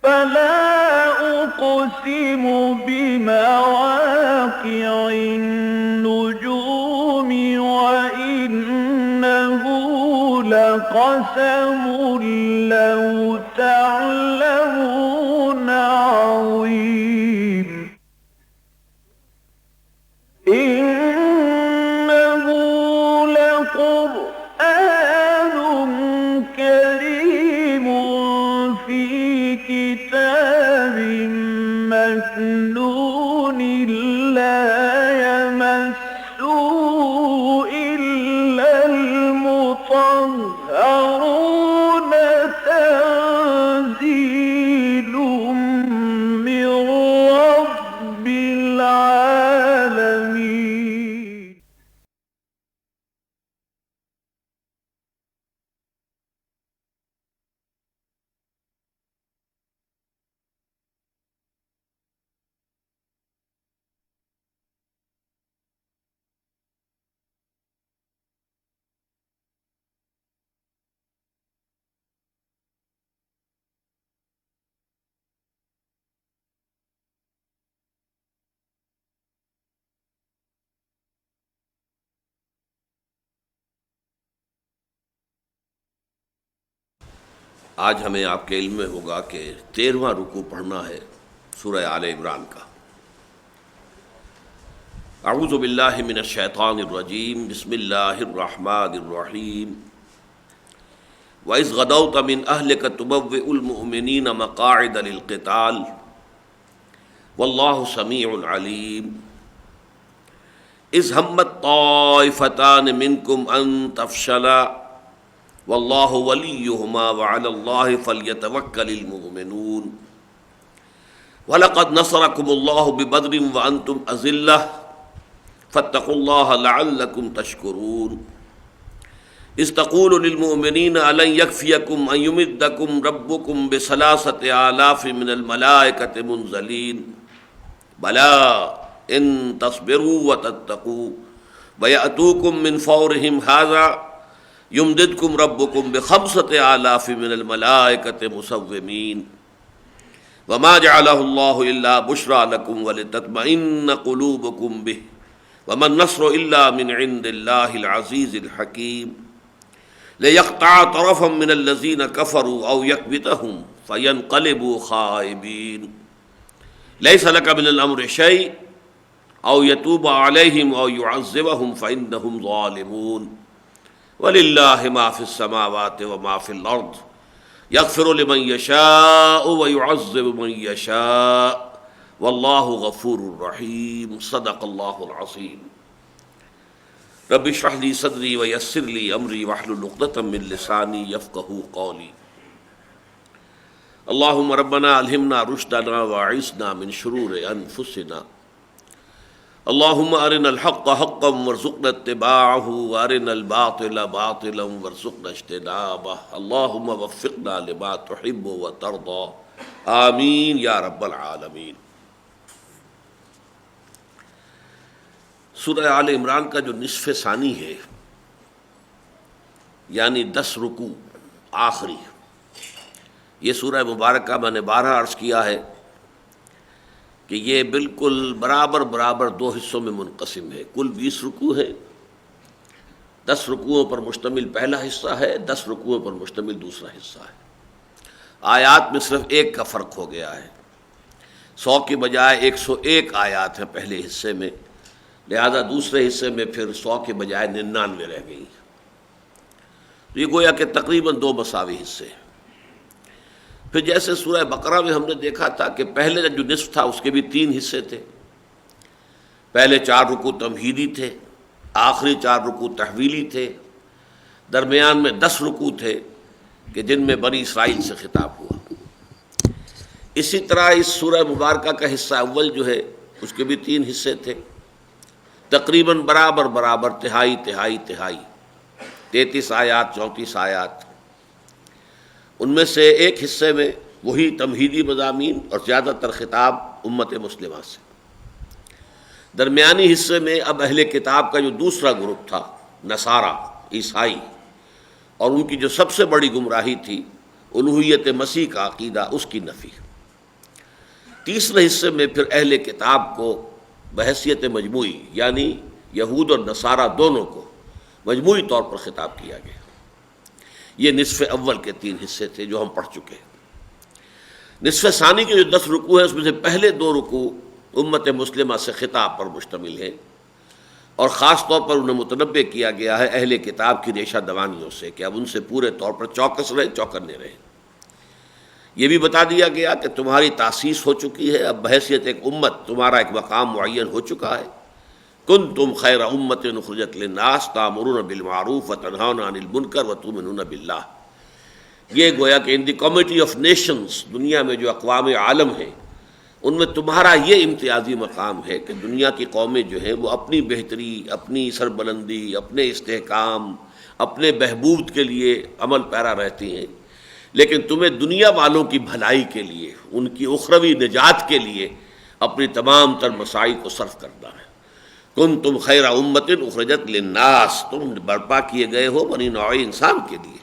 فلا أقسم بمواقع النجوم وإنه لقسم لو تعلمون عظيم إنه لقرآن كريم في كتاب مكنون لا يمسه إلا المطهرون تنزيل من رب العالمين. آج ہمیں آپ کے علم میں ہوگا کہ 13واں رکوع پڑھنا ہے سورہ آل عمران کا۔ اعوذ باللہ من الشیطان الرجیم، بسم اللہ الرحمن الرحیم۔ وَإِذْ غَدَوْتَ مِنْ أَهْلِكَ تُبَوِّئُ الْمُؤْمِنِينَ مَقَاعِدَ لِلْقِتَالِ وَاللَّهُ سَمِيعٌ عَلِيمٌ۔ إِذْ هَمَّتْ طَائِفَتَانِ مِنْكُمْ أَنْ تَفْشَلَا واللہ ولیہما وعلی اللہ فلیتوکل المؤمنون۔ وَلَقَدْ نَصَرَكُمُ اللَّهُ بِبَدْرٍ وَأَنْتُمْ أَذِلَّةٌ فَاتَّقُوا اللَّهَ لَعَلَّكُمْ تَشْكُرُونَ۔ إِذْ تَقُولُ لِلْمُؤْمِنِينَ أَلَنْ يَكْفِيَكُمْ أَنْ يُمِدَّكُمْ رَبُّكُمْ بِثَلَاثَةِ آلَافٍ مِنَ الْمَلَائِكَةِ مُنْزَلِينَ بَلَىٰ إِن تَصْبِرُوا وَتَتَّقُوا وَيَأْتُوكُم مِّن فَوْرِهِمْ هَٰذَا يمددكم ربكم بخمسة آلاف من الملائكة مسومين وما جعله الله إلا بشرى لكم ولتطمئن قلوبكم به وما النصر إلا من عند الله العزيز الحكيم ليقطع طرفا من الذين كفروا أو يكبتهم فينقلبوا خائبين ليس لك من الأمر شيء أو يتوب عليهم أو يعذبهم فإنهم ظالمون وَلِلَّهِ مَا فِي السَّمَاوَاتِ وَمَا فِي الْأَرْضِ يَغْفِرُ لِمَن يَشَاءُ وَيُعَذِّبُ مَن يَشَاءُ وَاللَّهُ غَفُورٌ رَحِيمٌ۔ صدق اللہ العظیم۔ رب اشرح لي صدری ويسر لي أمری واحلل عقدۃ من لسانی یفقہوا قولی۔ اللهم ربنا ألهمنا رشدنا وأعصمنا من شرور أنفسنا۔ اللهم أرنا الحق حقا وارزقنا اتباعه وأرنا الباطل باطلا وارزقنا اجتنابه۔ اللهم وفقنا لما تحب وترضى، آمین یا رب العالمین۔ سورہ آل عمران کا جو نصف ثانی ہے، یعنی 10 رکوع آخری، یہ سورہ مبارکہ میں نے 12 عرض کیا ہے کہ یہ بالکل برابر 2 حصوں میں منقسم ہے۔ کل 20 رکوع ہے، 10 رکوعوں پر مشتمل پہلا حصہ ہے، 10 رکوعوں پر مشتمل دوسرا حصہ ہے۔ آیات میں صرف ایک کا فرق ہو گیا ہے، 100 کی بجائے 101 آیات ہیں پہلے حصے میں، لہذا دوسرے حصے میں پھر 100 کے بجائے 99 رہ گئی۔ تو یہ گویا کہ تقریباً 2 مساوی حصے ہیں۔ پھر جیسے سورہ بقرہ میں ہم نے دیکھا تھا کہ پہلے جو نصف تھا اس کے بھی 3 حصے تھے، پہلے 4 رکوع تمہیدی تھے، آخری 4 رکوع تحویلی تھے، درمیان میں 10 رکوع تھے کہ جن میں بنی اسرائیل سے خطاب ہوا۔ اسی طرح اس سورہ مبارکہ کا حصہ اول جو ہے اس کے بھی 3 حصے تھے، تقریباً برابر تہائی 33 آیات 34 آیات۔ ان میں سے ایک حصے میں وہی تمہیدی مضامین اور زیادہ تر خطاب امت مسلمہ سے، درمیانی حصے میں اب اہل کتاب کا جو دوسرا گروپ تھا، نصارہ عیسائی، اور ان کی جو سب سے بڑی گمراہی تھی الوہیت مسیح کا عقیدہ، اس کی نفی۔ تیسرے حصے میں پھر اہل کتاب کو بحیثیت مجموعی یعنی یہود اور نصارہ دونوں کو مجموعی طور پر خطاب کیا گیا۔ یہ نصف اول کے 3 حصے تھے جو ہم پڑھ چکے ہیں۔ نصف ثانی کے جو 10 رکوع ہیں اس میں سے پہلے 2 رکوع امت مسلمہ سے خطاب پر مشتمل ہیں، اور خاص طور پر انہیں متنبہ کیا گیا ہے اہل کتاب کی ریشہ دوانیوں سے کہ اب ان سے پورے طور پر چوکس رہیں، چوکنے رہیں۔ یہ بھی بتا دیا گیا کہ تمہاری تاسیس ہو چکی ہے، اب بحیثیت ایک امت تمہارا ایک مقام معین ہو چکا ہے۔ کنتم خیر امۃ اخرجت للناس تأمرون بالمعروف وتنہون عن المنکر وتؤمنون باللہ۔ یہ گویا کہ ان دی کمیٹی آف نیشنز، دنیا میں جو اقوام عالم ہیں ان میں تمہارا یہ امتیازی مقام ہے کہ دنیا کی قومیں جو ہیں وہ اپنی بہتری، اپنی سربلندی، اپنے استحکام، اپنے بہبود کے لیے عمل پیرا رہتی ہیں، لیکن تمہیں دنیا والوں کی بھلائی کے لیے، ان کی اخروی نجات کے لیے اپنی تمام تر مساعی کو صرف کرنا ہے۔ کنتم خیر امۃ اخرجت للناس، تم برپا کیے گئے ہو بنی نوع انسان کے لیے۔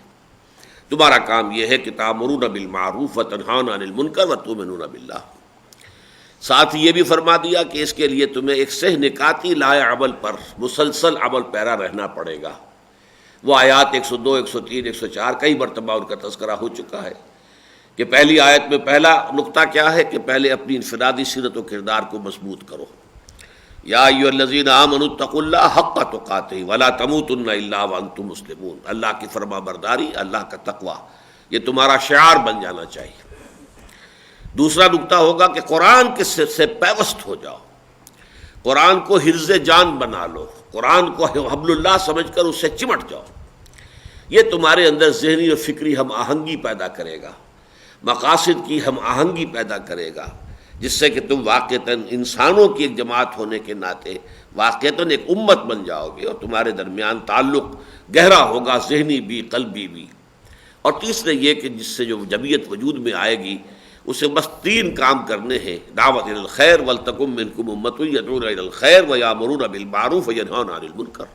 تمہارا کام یہ ہے کہ تأمرون بالمعروف وتنہون عن المنکر وتؤمنون باللہ۔ ساتھ ہی یہ بھی فرما دیا کہ اس کے لیے تمہیں ایک سہ نکاتی لائے عمل پر مسلسل عمل پیرا رہنا پڑے گا۔ وہ آیات 102، 103، 104 کئی مرتبہ ان کا تذکرہ ہو چکا ہے کہ پہلی آیت میں پہلا نقطہ کیا ہے کہ پہلے اپنی انفرادی سیرت و کردار کو مضبوط کرو۔ یا ایھا الذین آمنوا اتقوا اللہ حق تقاتہ ولا تموتن الا وانتم مسلمون۔ اللہ کی فرما برداری، اللہ کا تقوی، یہ تمہارا شعار بن جانا چاہیے۔ دوسرا نقطہ ہوگا کہ قرآن کے سے پیوست ہو جاؤ، قرآن کو حرز جان بنا لو، قرآن کو حبل اللہ سمجھ کر اس سے چمٹ جاؤ۔ یہ تمہارے اندر ذہنی اور فکری ہم آہنگی پیدا کرے گا، مقاصد کی ہم آہنگی پیدا کرے گا، جس سے کہ تم واقعتاً انسانوں کی ایک جماعت ہونے کے ناطے واقعتاً ایک امت بن جاؤ گے، اور تمہارے درمیان تعلق گہرا ہوگا، ذہنی بھی، قلبی بھی۔ اور تیسرے یہ کہ جس سے جو جمعیت وجود میں آئے گی اسے بس 3 کام کرنے ہیں: دعوت الی الخیر ولتکن منکم امۃ یدعون الی الخیر ویأمرون بالمعروف وینہون عن المنکر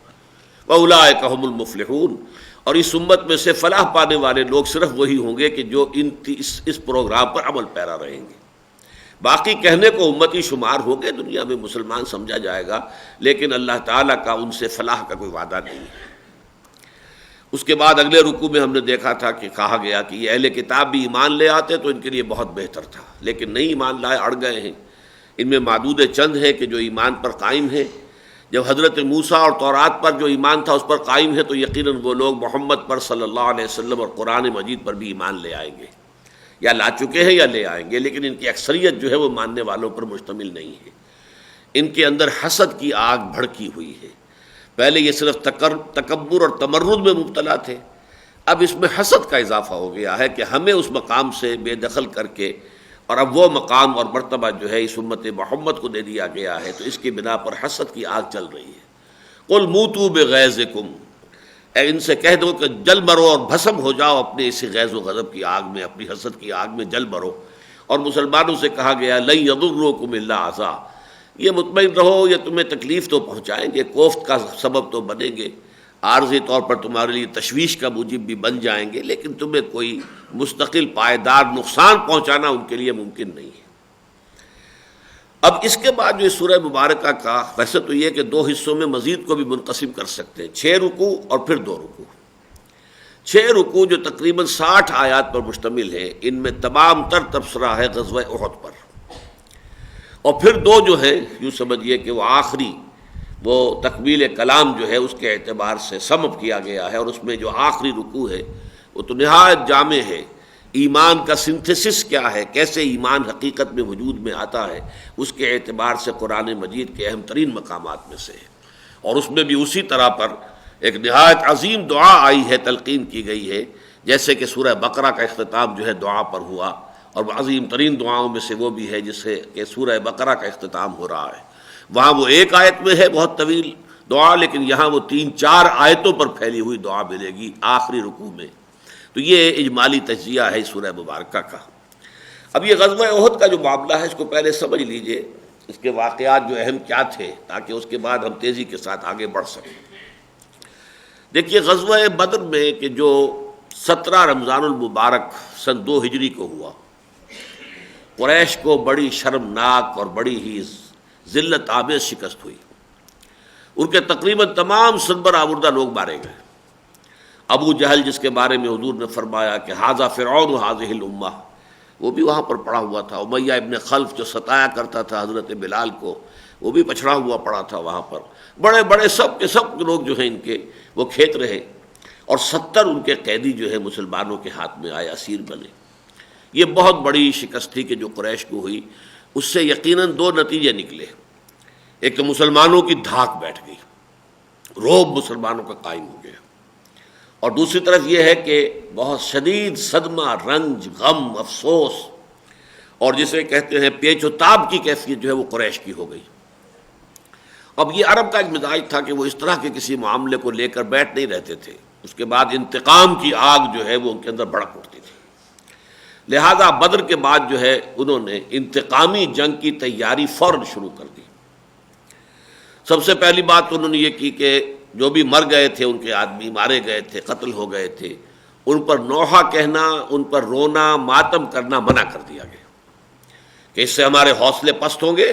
واولئک ھم المفلحون۔ اور اس امت میں سے فلاح پانے والے لوگ صرف وہی ہوں گے کہ جو اس پروگرام پر عمل پیرا رہیں گے۔ باقی کہنے کو امتی شمار ہوں گے، دنیا میں مسلمان سمجھا جائے گا، لیکن اللہ تعالیٰ کا ان سے فلاح کا کوئی وعدہ نہیں ہے۔ اس کے بعد اگلے رکوع میں ہم نے دیکھا تھا کہ کہا گیا کہ یہ اہل کتاب بھی ایمان لے آتے تو ان کے لیے بہت بہتر تھا، لیکن نہیں ایمان لائے، اڑ گئے ہیں۔ ان میں معدود چند ہیں کہ جو ایمان پر قائم ہیں۔ جب حضرت موسیٰ اور تورات پر جو ایمان تھا اس پر قائم ہے تو یقیناً وہ لوگ محمد پر صلی اللہ علیہ وسلم اور قرآن مجید پر بھی ایمان لے آئیں گے، یا لا چکے ہیں یا لے آئیں گے، لیکن ان کی اکثریت جو ہے وہ ماننے والوں پر مشتمل نہیں ہے۔ ان کے اندر حسد کی آگ بھڑکی ہوئی ہے۔ پہلے یہ صرف تکبر اور تمرد میں مبتلا تھے، اب اس میں حسد کا اضافہ ہو گیا ہے کہ ہمیں اس مقام سے بے دخل کر کے، اور اب وہ مقام اور مرتبہ جو ہے اس امت محمد کو دے دیا گیا ہے، تو اس کی بنا پر حسد کی آگ چل رہی ہے۔ قل موتوا بغیظکم، اے ان سے کہہ دو کہ جل مرو اور بھسم ہو جاؤ اپنے اسی غیظ و غضب کی آگ میں، اپنی حسد کی آگ میں جل مرو۔ اور مسلمانوں سے کہا گیا لن یضرکم الا اذی، یہ مطمئن رہو یہ تمہیں تکلیف تو پہنچائیں گے، کوفت کا سبب تو بنیں گے، عارضی طور پر تمہارے لیے تشویش کا موجب بھی بن جائیں گے، لیکن تمہیں کوئی مستقل پائیدار نقصان پہنچانا ان کے لیے ممکن نہیں ہے۔ اب اس کے بعد جو سورہ مبارکہ کا ویسے تو یہ کہ 2 حصوں میں مزید کو بھی منقسم کر سکتے ہیں، 6 رکوع اور پھر 2 رکوع۔ 6 رکوع جو تقریباً 60 آیات پر مشتمل ہے، ان میں تمام تر تبصرہ ہے غزوہ احد پر، اور پھر 2 جو ہیں یوں سمجھیے کہ وہ آخری، وہ تکمیل کلام جو ہے اس کے اعتبار سے سم اپ کیا گیا ہے، اور اس میں جو آخری رکوع ہے وہ تو نہایت جامع ہے۔ ایمان کا سنتھسس کیا ہے، کیسے ایمان حقیقت میں وجود میں آتا ہے، اس کے اعتبار سے قرآن مجید کے اہم ترین مقامات میں سے ہے۔ اور اس میں بھی اسی طرح پر ایک نہایت عظیم دعا آئی ہے، تلقین کی گئی ہے، جیسے کہ سورہ بقرہ کا اختتام جو ہے دعا پر ہوا، اور عظیم ترین دعاؤں میں سے وہ بھی ہے جس سے کہ سورہ بقرہ کا اختتام ہو رہا ہے۔ وہاں وہ 1 آیت میں ہے بہت طویل دعا، لیکن یہاں وہ 3-4 آیتوں پر پھیلی ہوئی دعا ملے گی آخری رکوع میں۔ تو یہ اجمالی تجزیہ ہے سورہ مبارکہ کا۔ اب یہ غزوہ احد کا جو معاملہ ہے اس کو پہلے سمجھ لیجئے، اس کے واقعات جو اہم کیا تھے، تاکہ اس کے بعد ہم تیزی کے ساتھ آگے بڑھ سکیں۔ دیکھیے غزوہ بدر میں کہ جو 17 رمضان المبارک سن 2 ہجری کو ہوا، قریش کو بڑی شرمناک اور بڑی ہی ذلت آمیز شکست ہوئی. ان کے تقریباً تمام سربراہ آوردہ لوگ مارے گئے. ابو جہل جس کے بارے میں حضور نے فرمایا کہ ھذا فرعون ھذہ الامہ، وہ بھی وہاں پر پڑا ہوا تھا. امیہ ابن خلف جو ستایا کرتا تھا حضرت بلال کو، وہ بھی پچھڑا ہوا پڑا تھا وہاں پر. بڑے بڑے سب کے سب لوگ جو ہیں ان کے وہ کھیت رہے، اور 70 ان کے قیدی جو ہے مسلمانوں کے ہاتھ میں آئے، اسیر بنے. یہ بہت بڑی شکست تھی کہ جو قریش کو ہوئی. اس سے یقیناً 2 نتیجے نکلے. ایک تو مسلمانوں کی دھاک بیٹھ گئی، رعب مسلمانوں کا قائم ہو گیا، اور دوسری طرف یہ ہے کہ بہت شدید صدمہ، رنج، غم، افسوس اور جسے کہتے ہیں پیچ و تاب کی کیفیت جو ہے وہ قریش کی ہو گئی. اب یہ عرب کا ایک مزاج تھا کہ وہ اس طرح کے کسی معاملے کو لے کر بیٹھ نہیں رہتے تھے. اس کے بعد انتقام کی آگ جو ہے وہ ان کے اندر بھڑک اٹھتی تھی. لہذا بدر کے بعد جو ہے انہوں نے انتقامی جنگ کی تیاری فوراً شروع کر دی. سب سے پہلی بات تو انہوں نے یہ کی کہ جو بھی مر گئے تھے، ان کے آدمی مارے گئے تھے، قتل ہو گئے تھے، ان پر نوحہ کہنا، ان پر رونا، ماتم کرنا منع کر دیا گیا کہ اس سے ہمارے حوصلے پست ہوں گے.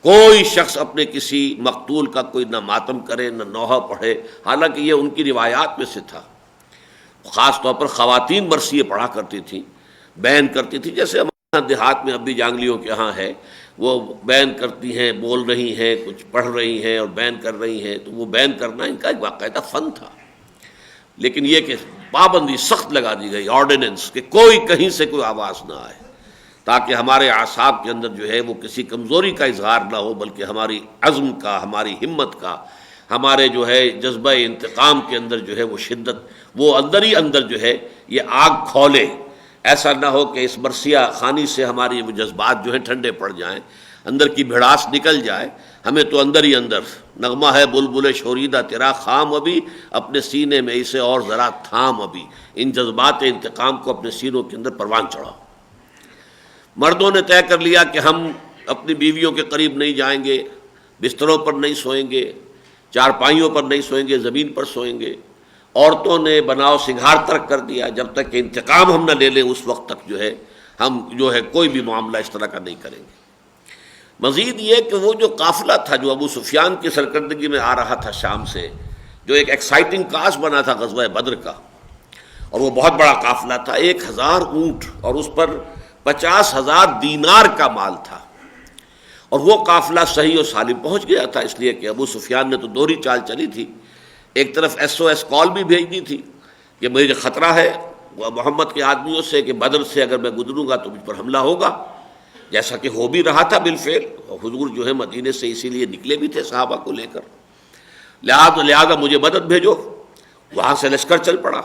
کوئی شخص اپنے کسی مقتول کا کوئی نہ ماتم کرے نہ نوحہ پڑھے. حالانکہ یہ ان کی روایات میں سے تھا. خاص طور پر خواتین مرثیے پڑھا کرتی تھیں، بیان کرتی تھی، جیسے ہمارے دیہات میں اب بھی جانگلیوں کے ہاں ہے، وہ بیان کرتی ہیں، بول رہی ہیں، کچھ پڑھ رہی ہیں اور بیان کر رہی ہیں. تو وہ بیان کرنا ان کا ایک باقاعدہ فن تھا. لیکن یہ کہ پابندی سخت لگا دی گئی، آرڈیننس، کہ کوئی کہیں سے کوئی آواز نہ آئے، تاکہ ہمارے اعصاب کے اندر جو ہے وہ کسی کمزوری کا اظہار نہ ہو، بلکہ ہماری عزم کا، ہماری ہمت کا، ہمارے جو ہے جذبہ انتقام کے اندر جو ہے وہ شدت، وہ اندر ہی اندر جو ہے یہ آگ کھولے. ایسا نہ ہو کہ اس مرثیہ خانی سے ہماری وہ جذبات جو ہیں ٹھنڈے پڑ جائیں، اندر کی بھڑاس نکل جائے. ہمیں تو اندر ہی اندر نغمہ ہے بلبل شوریدہ تیرا خام ابھی، اپنے سینے میں اسے اور ذرا تھام ابھی. ان جذبات انتقام کو اپنے سینوں کے اندر پروان چڑھاؤ. مردوں نے طے کر لیا کہ ہم اپنی بیویوں کے قریب نہیں جائیں گے، بستروں پر نہیں سوئیں گے، چارپائیوں پر نہیں سوئیں گے، زمین پر سوئیں گے. عورتوں نے بناؤ سنگھار ترک کر دیا. جب تک کہ انتقام ہم نہ لے لیں اس وقت تک جو ہے ہم جو ہے کوئی بھی معاملہ اس طرح کا نہیں کریں گے. مزید یہ کہ وہ جو قافلہ تھا جو ابو سفیان کی سرکردگی میں آ رہا تھا شام سے، جو ایک ایکسائٹنگ کاز بنا تھا غزوہ بدر کا، اور وہ بہت بڑا قافلہ تھا، 1000 اونٹ اور اس پر 50,000 دینار کا مال تھا. اور وہ قافلہ صحیح و سالم پہنچ گیا تھا، اس لیے کہ ابو سفیان نے تو دوہری چال چلی تھی. ایک طرف SOS کال بھی بھیج دی تھی کہ مجھے خطرہ ہے وہ محمد کے آدمیوں سے کہ بدر سے اگر میں گزروں گا تو مجھ پر حملہ ہوگا، جیسا کہ ہو بھی رہا تھا بالفعل. حضور جو ہے مدینے سے اسی لیے نکلے بھی تھے صحابہ کو لے کر. لہذا مجھے مدد بھیجو. وہاں سے لشکر چل پڑا.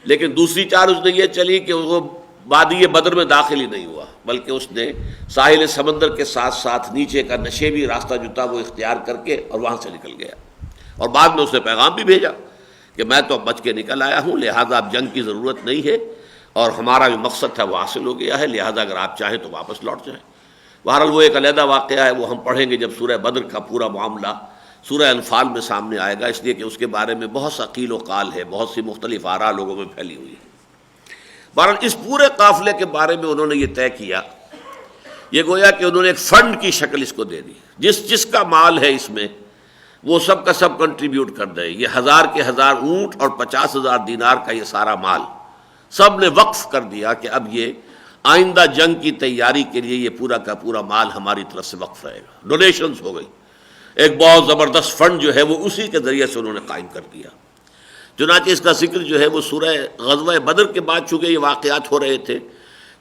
لیکن دوسری چال اس نے یہ چلی کہ وہ وادی بدر میں داخل ہی نہیں ہوا، بلکہ اس نے ساحل سمندر کے ساتھ ساتھ نیچے کا نشیبی راستہ جو تھا وہ اختیار کر کے اور وہاں سے نکل گیا. اور بعد میں اس نے پیغام بھی بھیجا کہ میں تو اب بچ کے نکل آیا ہوں، لہذا اب جنگ کی ضرورت نہیں ہے، اور ہمارا جو مقصد تھا وہ حاصل ہو گیا ہے، لہذا اگر آپ چاہیں تو واپس لوٹ جائیں. بہرحال وہ ایک علیحدہ واقعہ ہے، وہ ہم پڑھیں گے جب سورہ بدر کا پورا معاملہ سورہ انفال میں سامنے آئے گا، اس لیے کہ اس کے بارے میں بہت سا قیل و قال ہے، بہت سی مختلف آراء لوگوں میں پھیلی ہوئی ہے. بہرحال اس پورے قافلے کے بارے میں انہوں نے یہ طے کیا، یہ گویا کہ انہوں نے ایک فنڈ کی شکل اس کو دے دی. جس کا مال ہے اس میں وہ سب کا سب کنٹریبیوٹ کر دے. یہ 1000 کے 1000 اونٹ اور 50,000 دینار کا یہ سارا مال سب نے وقف کر دیا کہ اب یہ آئندہ جنگ کی تیاری کے لیے یہ پورا کا پورا مال ہماری طرف سے وقف رہے گا. ڈونیشنز ہو گئی. ایک بہت زبردست فنڈ جو ہے وہ اسی کے ذریعے سے انہوں نے قائم کر دیا. چنانچہ اس کا ذکر جو ہے وہ سورہ غزوہ بدر کے بعد چونکہ یہ واقعات ہو رہے تھے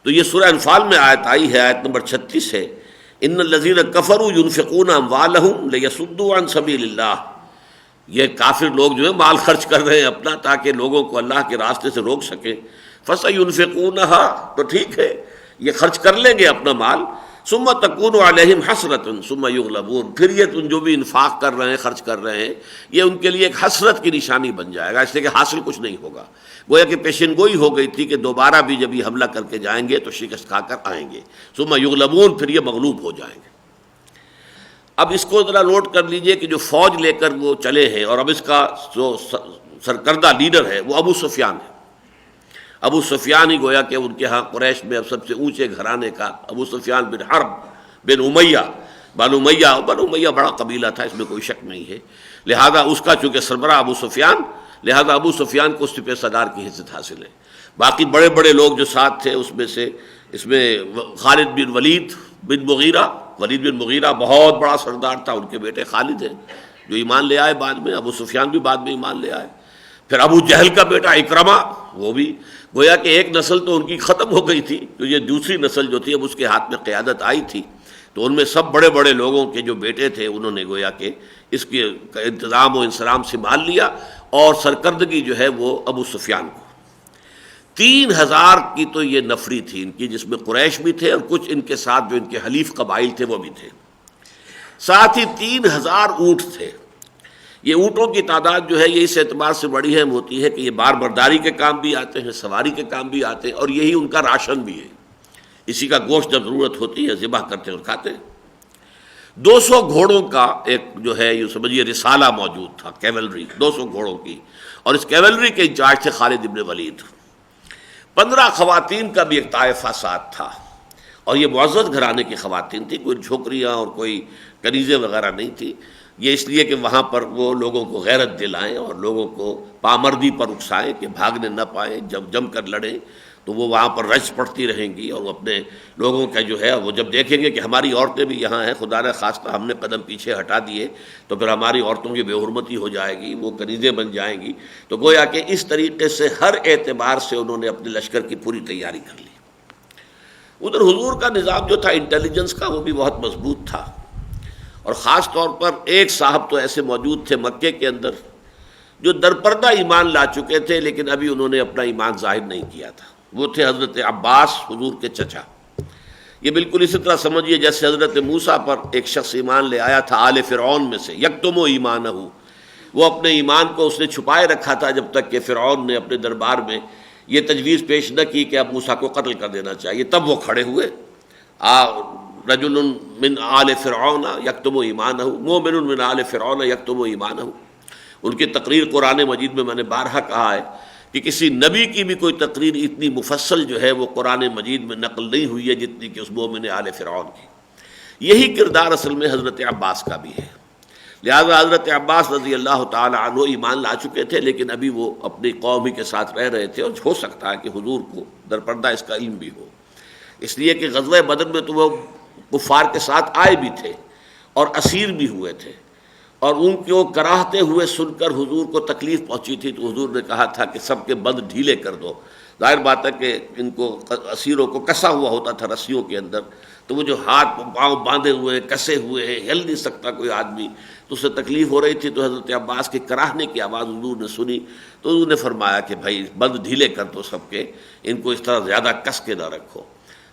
تو یہ سورہ انفال میں آیت آئی ہے، آیت نمبر 36 ہے، ان الذین کفروا ينفقون اموالهم ليصدوا عن سبیل اللہ. یہ کافر لوگ جو ہے مال خرچ کر رہے ہیں اپنا تاکہ لوگوں کو اللہ کے راستے سے روک سکیں. فسينفقونها، تو ٹھیک ہے یہ خرچ کر لیں گے اپنا مال. ثم تكون عليهم حسرة ثم يغلبون، پھر یہ تم جو بھی انفاق کر رہے ہیں، خرچ کر رہے ہیں، یہ ان کے لیے ایک حسرت کی نشانی بن جائے گا، اس لیے کہ حاصل کچھ نہیں ہوگا. گویا کہ پیشن گوئی ہو گئی تھی کہ دوبارہ بھی جب یہ حملہ کر کے جائیں گے تو شکست کھا کر آئیں گے. ثم يغلبون، پھر یہ مغلوب ہو جائیں گے. اب اس کو ذرا نوٹ کر لیجئے کہ جو فوج لے کر وہ چلے ہیں، اور اب اس کا جو سرکردہ لیڈر ہے وہ ابو سفیان ہے. ابو سفیان ہی گویا کہ ان کے ہاں قریش میں اب سب سے اونچے گھرانے کا ابو سفیان بن حرب بن امیہ بن امیہ بڑا قبیلہ تھا، اس میں کوئی شک نہیں ہے، لہذا اس کا چونکہ سربراہ ابو سفیان، لہذا ابو سفیان کو سپہ سالار کی حیثیت حاصل ہے۔ باقی بڑے بڑے لوگ جو ساتھ تھے اس میں خالد بن ولید بن مغیرہ بہت بڑا سردار تھا، ان کے بیٹے خالد ہیں جو ایمان لے آئے بعد میں، ابو سفیان بھی بعد میں ایمان لے آئے، پھر ابو جہل کا بیٹا اکرمہ، وہ بھی گویا کہ ایک نسل تو ان کی ختم ہو گئی تھی، تو یہ دوسری نسل جو تھی اب اس کے ہاتھ میں قیادت آئی تھی، تو ان میں سب بڑے بڑے لوگوں کے جو بیٹے تھے انہوں نے گویا کہ اس کے انتظام و انصرام سنبھال لیا، اور سرکردگی جو ہے وہ ابو سفیان کو۔ 3000 کی تو یہ نفری تھی ان کی، جس میں قریش بھی تھے اور کچھ ان کے ساتھ جو ان کے حلیف قبائل تھے وہ بھی تھے، ساتھ ہی 3000 اونٹ تھے۔ یہ اونٹوں کی تعداد جو ہے یہ اس اعتبار سے بڑی اہم ہوتی ہے کہ یہ بار برداری کے کام بھی آتے ہیں، سواری کے کام بھی آتے ہیں، اور یہی ان کا راشن بھی ہے، اسی کا گوشت جب ضرورت ہوتی ہے ذبح کرتے اور کھاتے ہیں۔ 200 گھوڑوں کا ایک جو ہے یہ سمجھیے رسالہ موجود تھا، کیولری 200 گھوڑوں کی، اور اس کیولری کے انچارج تھے خالد ابن ولید۔ 15 خواتین کا بھی ایک طائفہ ساتھ تھا، اور یہ معزز گھرانے کی خواتین تھی، کوئی جھوکریاں اور کوئی کنیزیں وغیرہ نہیں تھی، یہ اس لیے کہ وہاں پر وہ لوگوں کو غیرت دلائیں اور لوگوں کو پامردی پر اکسائیں کہ بھاگنے نہ پائیں، جب جم کر لڑیں تو وہ وہاں پر رج پڑتی رہیں گی، اور وہ اپنے لوگوں کا جو ہے وہ جب دیکھیں گے کہ ہماری عورتیں بھی یہاں ہیں، خدا نہ خواستہ ہم نے قدم پیچھے ہٹا دیے تو پھر ہماری عورتوں کی بے حرمتی ہو جائے گی، وہ کنیزیں بن جائیں گی، تو گویا کہ اس طریقے سے ہر اعتبار سے انہوں نے اپنے لشکر کی پوری تیاری کر لی۔ ادھر حضور کا نظام جو تھا انٹیلیجنس کا وہ بھی بہت مضبوط تھا، اور خاص طور پر ایک صاحب تو ایسے موجود تھے مکے کے اندر جو درپردہ ایمان لا چکے تھے لیکن ابھی انہوں نے اپنا ایمان ظاہر نہیں کیا تھا، وہ تھے حضرت عباس، حضور کے چچا۔ یہ بالکل اسی طرح سمجھیے جیسے حضرت موسیٰ پر ایک شخص ایمان لے آیا تھا آل فرعون میں سے، یکتم ایمانہ، وہ اپنے ایمان کو اس نے چھپائے رکھا تھا جب تک کہ فرعون نے اپنے دربار میں یہ تجویز پیش نہ کی کہ اب موسیٰ کو قتل کر دینا چاہیے، تب وہ کھڑے ہوئے، رجل من آل فرعون یکتم ایمانہ، مومن من آل فرعون یکتم ایمانہ۔ ان کی تقریر قرآن مجید میں نے بارہا کہا ہے کہ کسی نبی کی بھی کوئی تقریر اتنی مفصل جو ہے وہ قرآن مجید میں نقل نہیں ہوئی ہے جتنی کہ اس مومن آل فرعون کی۔ یہی کردار اصل میں حضرت عباس کا بھی ہے، لہذا حضرت عباس رضی اللہ تعالی عنہ ایمان لا چکے تھے لیکن ابھی وہ اپنی قوم ہی کے ساتھ رہ رہے تھے، اور ہو سکتا ہے کہ حضور کو درپردہ اس کا علم بھی ہو، اس لیے کہ غزوہ بدر میں تو وہ کفار کے ساتھ آئے بھی تھے اور اسیر بھی ہوئے تھے، اور ان کو کراہتے ہوئے سن کر حضور کو تکلیف پہنچی تھی، تو حضور نے کہا تھا کہ سب کے بند ڈھیلے کر دو۔ ظاہر بات ہے کہ ان کو اسیروں کو کسا ہوا ہوتا تھا رسیوں کے اندر، تو وہ جو ہاتھ پاؤں باندھے ہوئے کسے ہوئے ہیں، ہل نہیں سکتا کوئی آدمی، تو اسے تکلیف ہو رہی تھی، تو حضرت عباس کے کراہنے کی آواز حضور نے سنی، تو حضور نے فرمایا کہ بھائی بند ڈھیلے کر دو سب کے، ان کو اس طرح زیادہ کس کے نہ رکھو۔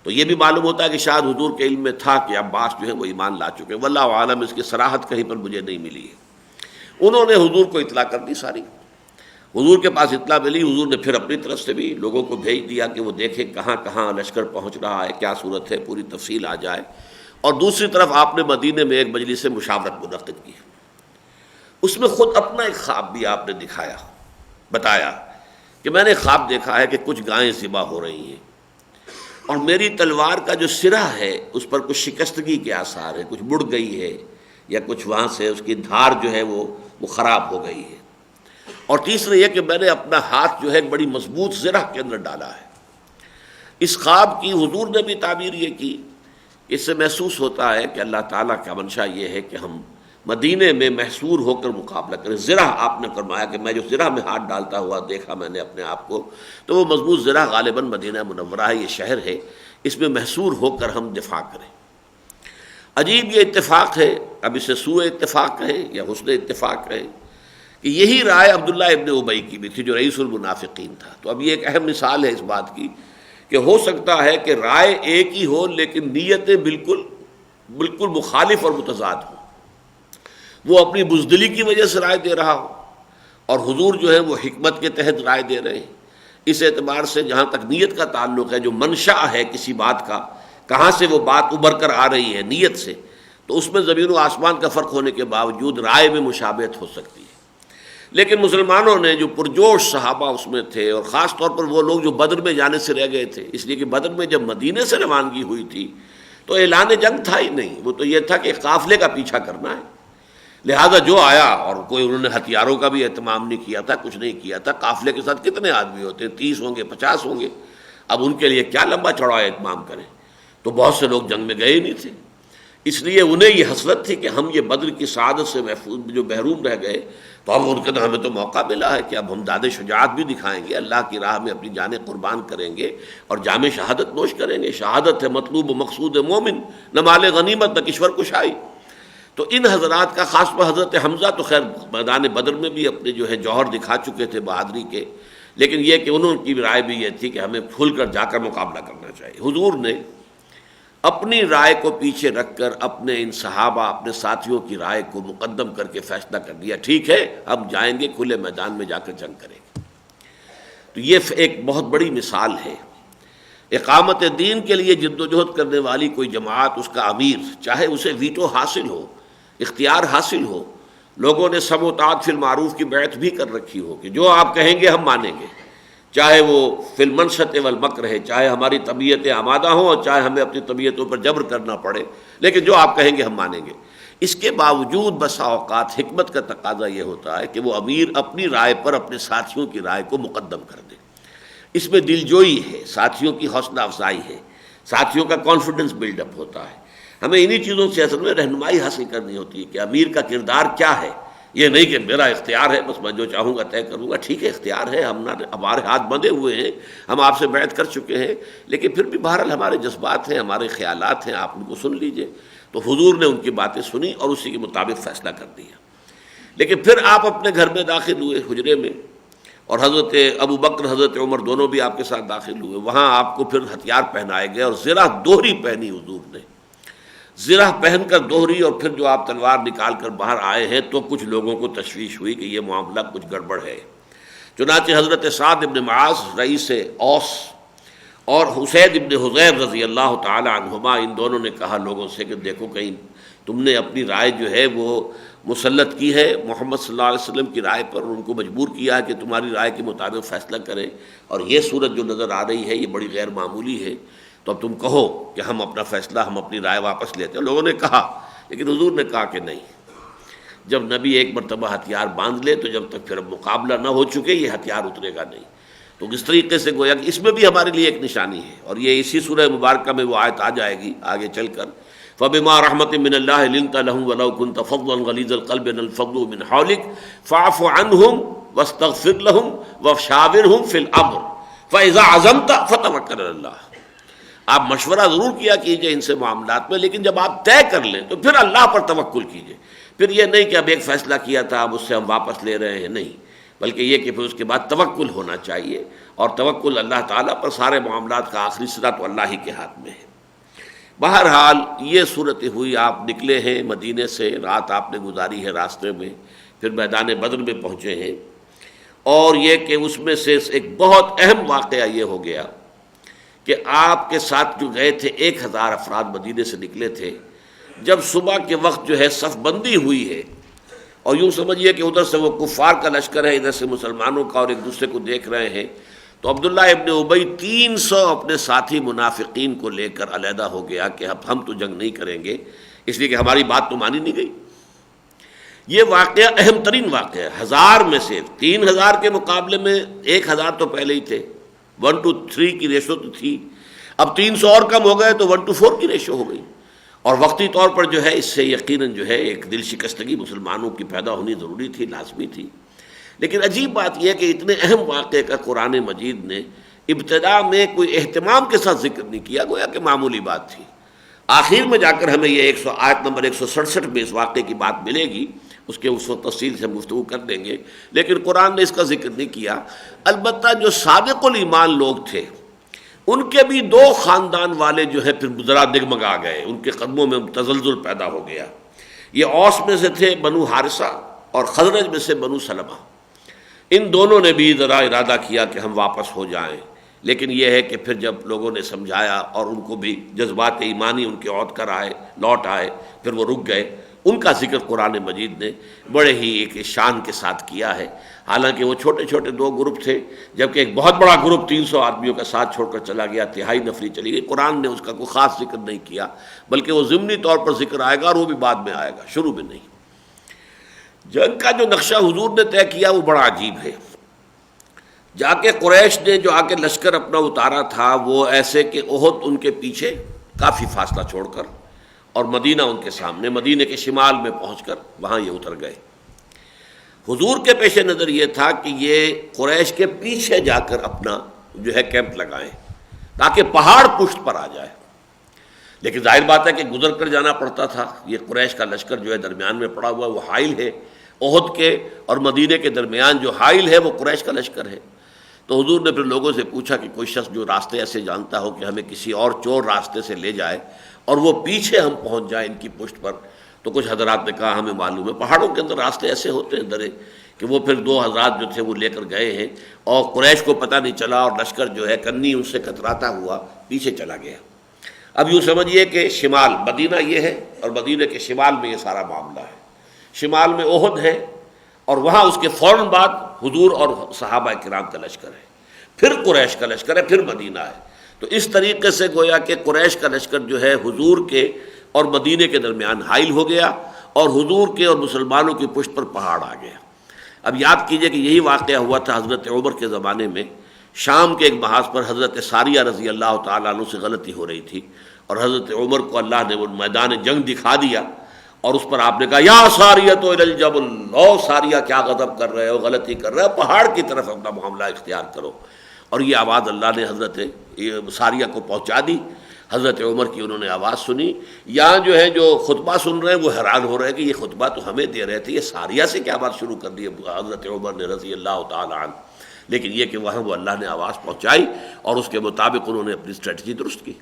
تو یہ بھی معلوم ہوتا ہے کہ شاید حضور کے علم میں تھا کہ عباس جو ہے وہ ایمان لا چکے، واللہ عالم، اس کی صراحت کہیں پر مجھے نہیں ملی ہے۔ انہوں نے حضور کو اطلاع کر دی ساری، حضور کے پاس اطلاع ملی، حضور نے پھر اپنی طرف سے بھی لوگوں کو بھیج دیا کہ وہ دیکھیں کہاں کہاں لشکر پہنچ رہا ہے، کیا صورت ہے، پوری تفصیل آ جائے، اور دوسری طرف آپ نے مدینے میں ایک مجلس مشاورت منعقد کی، اس میں خود اپنا ایک خواب بھی آپ نے دکھایا، بتایا کہ میں نے خواب دیکھا ہے کہ کچھ گائیں ذبح ہو رہی ہیں، اور میری تلوار کا جو سرہ ہے اس پر کچھ شکستگی کے آثار ہیں، کچھ مڑ گئی ہے، یا کچھ وہاں سے اس کی دھار جو ہے وہ خراب ہو گئی ہے، اور تیسرے یہ کہ میں نے اپنا ہاتھ جو ہے ایک بڑی مضبوط زرہ کے اندر ڈالا ہے۔ اس خواب کی حضور نے بھی تعبیر یہ کی، اس سے محسوس ہوتا ہے کہ اللہ تعالیٰ کا منشا یہ ہے کہ ہم مدینے میں محصور ہو کر مقابلہ کریں۔ زرہ آپ نے فرمایا کہ میں جو زرہ میں ہاتھ ڈالتا ہوا دیکھا میں نے اپنے آپ کو، تو وہ مضبوط زرہ غالباً مدینہ منورہ ہے، یہ شہر ہے، اس میں محصور ہو کر ہم دفاع کریں۔ عجیب یہ اتفاق ہے، اب اسے سوء اتفاق کہیں یا حسن اتفاق کہیں، کہ یہی رائے عبداللہ ابن ابی کی بھی تھی جو رئیس المنافقین تھا۔ تو اب یہ ایک اہم مثال ہے اس بات کی کہ ہو سکتا ہے کہ رائے ایک ہی ہو لیکن نیتیں بالکل مخالف اور متضاد ہوں، وہ اپنی بزدلی کی وجہ سے رائے دے رہا ہو اور حضور جو ہے وہ حکمت کے تحت رائے دے رہے ہیں۔ اس اعتبار سے جہاں تک نیت کا تعلق ہے، جو منشا ہے کسی بات کا، کہاں سے وہ بات ابھر کر آ رہی ہے نیت سے، تو اس میں زمین و آسمان کا فرق ہونے کے باوجود رائے میں مشابہت ہو سکتی ہے۔ لیکن مسلمانوں نے جو پرجوش صحابہ اس میں تھے، اور خاص طور پر وہ لوگ جو بدر میں جانے سے رہ گئے تھے، اس لیے کہ بدر میں جب مدینے سے روانگی ہوئی تھی تو اعلان جنگ تھا ہی نہیں، وہ تو یہ تھا کہ قافلے کا پیچھا کرنا ہے، لہذا جو آیا، اور کوئی انہوں نے ہتھیاروں کا بھی اہتمام نہیں کیا تھا، کچھ نہیں کیا تھا، قافلے کے ساتھ کتنے آدمی ہوتے ہیں، 30 ہوں گے، 50 ہوں گے، اب ان کے لیے کیا لمبا چوڑا اہتمام کریں، تو بہت سے لوگ جنگ میں گئے ہی نہیں تھے، اس لیے انہیں یہ حسرت تھی کہ ہم یہ بدر کی سعادت سے محفوظ جو محروم رہ گئے، تو اب ان کے ہمیں تو موقع ملا ہے کہ اب ہم داد شجاعت بھی دکھائیں گے، اللہ کی راہ میں اپنی جانیں قربان کریں گے اور جام شہادت نوش کریں گے۔ شہادت ہے مطلوب و مقصود مومن، نہ مال غنیمت نہ کشور کشائی۔ تو ان حضرات کا، خاص پر حضرت حمزہ تو خیر میدان بدر میں بھی اپنے جو ہے جوہر دکھا چکے تھے بہادری کے، لیکن یہ کہ انہوں کی رائے بھی یہ تھی کہ ہمیں کھل کر جا کر مقابلہ کرنا چاہیے۔ حضور نے اپنی رائے کو پیچھے رکھ کر اپنے ان صحابہ، اپنے ساتھیوں کی رائے کو مقدم کر کے فیصلہ کر دیا، ٹھیک ہے ہم جائیں گے، کھلے میدان میں جا کر جنگ کریں گے۔ تو یہ ایک بہت بڑی مثال ہے۔ اقامت دین کے لیے جد و جہد کرنے والی کوئی جماعت، اس کا امیر، چاہے اسے ویٹو حاصل ہو، اختیار حاصل ہو، لوگوں نے سم و طاعت فی المعروف کی بیعت بھی کر رکھی ہو کہ جو آپ کہیں گے ہم مانیں گے، چاہے وہ فی المنشط والمکر ہے، چاہے ہماری طبیعتیں آمادہ ہوں اور چاہے ہمیں اپنی طبیعتوں پر جبر کرنا پڑے، لیکن جو آپ کہیں گے ہم مانیں گے۔ اس کے باوجود بسا اوقات حکمت کا تقاضا یہ ہوتا ہے کہ وہ امیر اپنی رائے پر اپنے ساتھیوں کی رائے کو مقدم کر دے۔ اس میں دلجوئی ہے، ساتھیوں کی حوصلہ افزائی ہے، ساتھیوں کا کانفیڈنس بلڈ اپ ہوتا ہے۔ ہمیں انہی چیزوں سے اصل میں رہنمائی حاصل کرنی ہوتی ہے کہ امیر کا کردار کیا ہے۔ یہ نہیں کہ میرا اختیار ہے، بس میں جو چاہوں گا طے کروں گا، ٹھیک ہے اختیار ہے، ہمارے ہاتھ بندھے ہوئے ہیں، ہم آپ سے بیعت کر چکے ہیں، لیکن پھر بھی بہرحال ہمارے جذبات ہیں، ہمارے خیالات ہیں، آپ ان کو سن لیجئے۔ تو حضور نے ان کی باتیں سنی اور اسی کے مطابق فیصلہ کر دیا۔ لیکن پھر آپ اپنے گھر میں داخل ہوئے، حجرے میں، اور حضرت ابو بکر، حضرت عمر دونوں بھی آپ کے ساتھ داخل ہوئے۔ وہاں آپ کو پھر ہتھیار پہنائے گئے اور زرہ دوہری پہنی حضور نے، زرہ پہن کر دوہری، اور پھر جو آپ تلوار نکال کر باہر آئے ہیں تو کچھ لوگوں کو تشویش ہوئی کہ یہ معاملہ کچھ گڑبڑ ہے۔ چنانچہ حضرت سعد ابن معاذ رئیس اوس اور حسید ابن حضیر رضی اللہ تعالی عنہما، ان دونوں نے کہا لوگوں سے کہ دیکھو کہیں تم نے اپنی رائے جو ہے وہ مسلط کی ہے محمد صلی اللہ علیہ وسلم کی رائے پر، ان کو مجبور کیا ہے کہ تمہاری رائے کے مطابق فیصلہ کریں، اور یہ صورت جو نظر آ رہی ہے یہ بڑی غیر معمولی ہے، تو اب تم کہو کہ ہم اپنا فیصلہ، ہم اپنی رائے واپس لیتے ہیں۔ لوگوں نے کہا، لیکن حضور نے کہا کہ نہیں، جب نبی ایک مرتبہ ہتھیار باندھ لے تو جب تک پھر اب مقابلہ نہ ہو چکے یہ ہتھیار اترے گا نہیں۔ تو اس طریقے سے گویا کہ اس میں بھی ہمارے لیے ایک نشانی ہے، اور یہ اسی سورہ مبارکہ میں وہ آیت آ جائے گی آگے چل کر، فَبِمَا رَحْمَةٍ مِّنَ اللَّهِ لِنْتَ لَهُمْ وَلَوْ كُنْتَ فَظًّا غَلِيظَ الْقَلْبِ لَانفَضُّوا مِنْ حَوْلِكَ فَاعْفُ عَنْهُمْ وَاسْتَغْفِرْ لَهُمْ وَشَاوِرْهُمْ فِي الْأَمْرِ فَإِذَا عَزَمْتَ فَتَوَكَّلْ عَلَى اللَّهِ۔ آپ مشورہ ضرور کیا کیجئے ان سے معاملات میں، لیکن جب آپ طے کر لیں تو پھر اللہ پر توکل کیجئے۔ پھر یہ نہیں کہ اب ایک فیصلہ کیا تھا اب اس سے ہم واپس لے رہے ہیں، نہیں، بلکہ یہ کہ پھر اس کے بعد توکل ہونا چاہیے، اور توکل اللہ تعالیٰ پر، سارے معاملات کا آخری صدا تو اللہ ہی کے ہاتھ میں ہے۔ بہرحال یہ صورت ہوئی، آپ نکلے ہیں مدینے سے، رات آپ نے گزاری ہے راستے میں، پھر میدان بدر میں پہنچے ہیں، اور یہ کہ اس میں سے ایک بہت اہم واقعہ یہ ہو گیا کہ آپ کے ساتھ جو گئے تھے 1000 افراد مدینے سے نکلے تھے، جب صبح کے وقت جو ہے صف بندی ہوئی ہے، اور یوں سمجھیے کہ ادھر سے وہ کفار کا لشکر ہے، ادھر سے مسلمانوں کا، اور ایک دوسرے کو دیکھ رہے ہیں، تو عبداللہ ابن ابی 300 اپنے ساتھی منافقین کو لے کر علیحدہ ہو گیا کہ اب ہم تو جنگ نہیں کریں گے، اس لیے کہ ہماری بات تو مانی نہیں گئی۔ یہ واقعہ اہم ترین واقعہ ہے، 1000 میں سے 3000 کے مقابلے میں 1000 تو پہلے ہی تھے، 1:3 کی ریشو تو تھی، اب 300 اور کم ہو گئے تو 1:4 کی ریشو ہو گئی، اور وقتی طور پر جو ہے اس سے یقیناً جو ہے ایک دل شکستگی مسلمانوں کی پیدا ہونی ضروری تھی، لازمی تھی۔ لیکن عجیب بات یہ ہے کہ اتنے اہم واقعے کا قرآن مجید نے ابتدا میں کوئی اہتمام کے ساتھ ذکر نہیں کیا، گویا کہ معمولی بات تھی۔ آخر میں جا کر ہمیں یہ آیت نمبر 167 میں اس واقعے کی بات ملے گی، اس کے اس وقت تفصیل سے ہم گفتگو کر دیں گے، لیکن قرآن نے اس کا ذکر نہیں کیا۔ البتہ جو سابق الایمان لوگ تھے ان کے بھی 2 خاندان والے جو ہے پھر ذرا دگمگا گئے، ان کے قدموں میں تزلزل پیدا ہو گیا۔ یہ اوس میں سے تھے بنو حارثہ، اور خزرج میں سے بنو سلمہ۔ ان دونوں نے بھی ذرا ارادہ کیا کہ ہم واپس ہو جائیں، لیکن یہ ہے کہ پھر جب لوگوں نے سمجھایا اور ان کو بھی جذبات ایمانی ان کے عود کر آئے، لوٹ آئے، پھر وہ رک گئے۔ ان کا ذکر قرآن مجید نے بڑے ہی ایک شان کے ساتھ کیا ہے. حالانکہ وہ چھوٹے چھوٹے دو گروپ تھے، جبکہ ایک بہت بڑا گروپ 300 آدمیوں کا ساتھ چھوڑ کر چلا گیا، تہائی نفری چلی گئی. قرآن نے اس کا کوئی خاص ذکر نہیں کیا، بلکہ وہ ضمنی طور پر ذکر آئے گا، اور وہ بھی بعد میں آئے گا، شروع میں نہیں. جنگ کا جو نقشہ حضور نے طے کیا وہ بڑا عجیب ہے. جا کے قریش نے جو آ کے لشکر اپنا اتارا تھا وہ ایسے کہ احد ان کے پیچھے کافی فاصلہ چھوڑ کر، اور مدینہ ان کے سامنے، مدینہ کے شمال میں پہنچ کر وہاں یہ اتر گئے. حضور کے پیش نظر یہ تھا کہ یہ قریش کے پیچھے جا کر اپنا جو ہے کیمپ لگائیں تاکہ پہاڑ پشت پر آ جائے. لیکن ظاہر بات ہے کہ گزر کر جانا پڑتا تھا. یہ قریش کا لشکر جو ہے درمیان میں پڑا ہوا، وہ حائل ہے. احد کے اور مدینہ کے درمیان جو حائل ہے وہ قریش کا لشکر ہے. تو حضور نے پھر لوگوں سے پوچھا کہ کوئی شخص جو راستے ایسے جانتا ہو کہ ہمیں کسی اور چور راستے سے لے جائے اور وہ پیچھے ہم پہنچ جائیں ان کی پشت پر. تو کچھ حضرات نے کہا ہمیں معلوم ہے پہاڑوں کے اندر راستے ایسے ہوتے ہیں درے، کہ وہ پھر 2 حضرات جو تھے وہ لے کر گئے ہیں اور قریش کو پتہ نہیں چلا، اور لشکر جو ہے کنی ان سے کتراتا ہوا پیچھے چلا گیا. اب یوں سمجھیے کہ شمال مدینہ یہ ہے، اور مدینہ کے شمال میں یہ سارا معاملہ ہے. شمال میں احد ہے، اور وہاں اس کے فوراً بعد حضور اور صحابہ کرام کا لشکر ہے، پھر قریش کا لشکر ہے، پھر مدینہ ہے. تو اس طریقے سے گویا کہ قریش کا لشکر جو ہے حضور کے اور مدینہ کے درمیان حائل ہو گیا، اور حضور کے اور مسلمانوں کی پشت پر پہاڑ آ گیا. اب یاد کیجئے کہ یہی واقعہ ہوا تھا حضرت عمر کے زمانے میں. شام کے ایک محاذ پر حضرت ساریہ رضی اللہ تعالیٰ عنہ سے غلطی ہو رہی تھی، اور حضرت عمر کو اللہ نے وہ میدان جنگ دکھا دیا، اور اس پر آپ نے کہا یا ساریہ تو الجبل، او ساریہ کیا غضب کر رہے ہو، غلطی کر رہے ہو، پہاڑ کی طرف اپنا معاملہ اختیار کرو. اور یہ آواز اللہ نے حضرت ساریہ کو پہنچا دی. حضرت عمر کی انہوں نے آواز سنی. یہاں جو ہے جو خطبہ سن رہے ہیں وہ حیران ہو رہے ہیں کہ یہ خطبہ تو ہمیں دے رہے تھے، یہ ساریہ سے کیا بات شروع کر دی حضرت عمر نے رضی اللہ تعالیٰ عنہ. لیکن یہ کہ وہاں وہ اللہ نے آواز پہنچائی، اور اس کے مطابق انہوں نے اپنی اسٹریٹجی درست کی.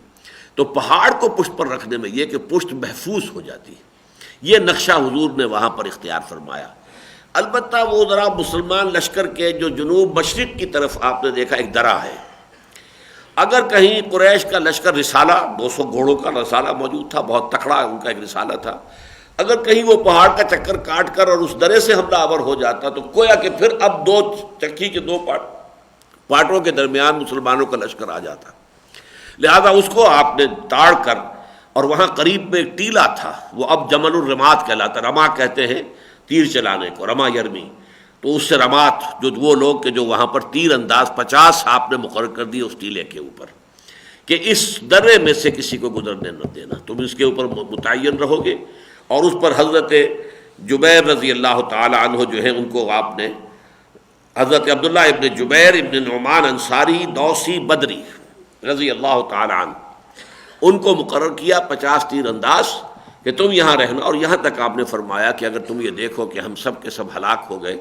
تو پہاڑ کو پشت پر رکھنے میں یہ کہ پشت محفوظ ہو جاتی، یہ نقشہ حضور نے وہاں پر اختیار فرمایا. البتہ وہ ذرا مسلمان لشکر کے جو جنوب مشرق کی طرف آپ نے دیکھا ایک درہ ہے. اگر کہیں قریش کا لشکر رسالہ 200 گھوڑوں کا رسالہ موجود تھا، بہت تکڑا ان کا ایک رسالہ تھا، اگر کہیں وہ پہاڑ کا چکر کاٹ کر اور اس درے سے حملہ آور ہو جاتا تو گویا کہ پھر اب 2 چکی کے 2 پارٹوں کے درمیان مسلمانوں کا لشکر آ جاتا. لہذا اس کو آپ نے تاڑ کر، اور وہاں قریب میں ایک ٹیلا تھا، وہ اب جمل الرمات کہلاتا، رما کہتے ہیں تیر چلانے کو، رما یرمی. تو اس سے رمات جو وہ لوگ کہ جو وہاں پر تیر انداز 50 آپ نے مقرر کر دی اس ٹیلے کے اوپر کہ اس درے میں سے کسی کو گزرنے نہ دینا، تم اس کے اوپر متعین رہو گے. اور اس پر حضرت جبیر رضی اللہ تعالی عنہ جو ہیں ان کو آپ نے، حضرت عبداللہ ابن جبیر ابن نعمان انصاری دوسی بدری رضی اللہ تعالی عنہ، ان کو مقرر کیا 50 تیر انداز کہ تم یہاں رہنا. اور یہاں تک آپ نے فرمایا کہ اگر تم یہ دیکھو کہ ہم سب کے سب ہلاک ہو گئے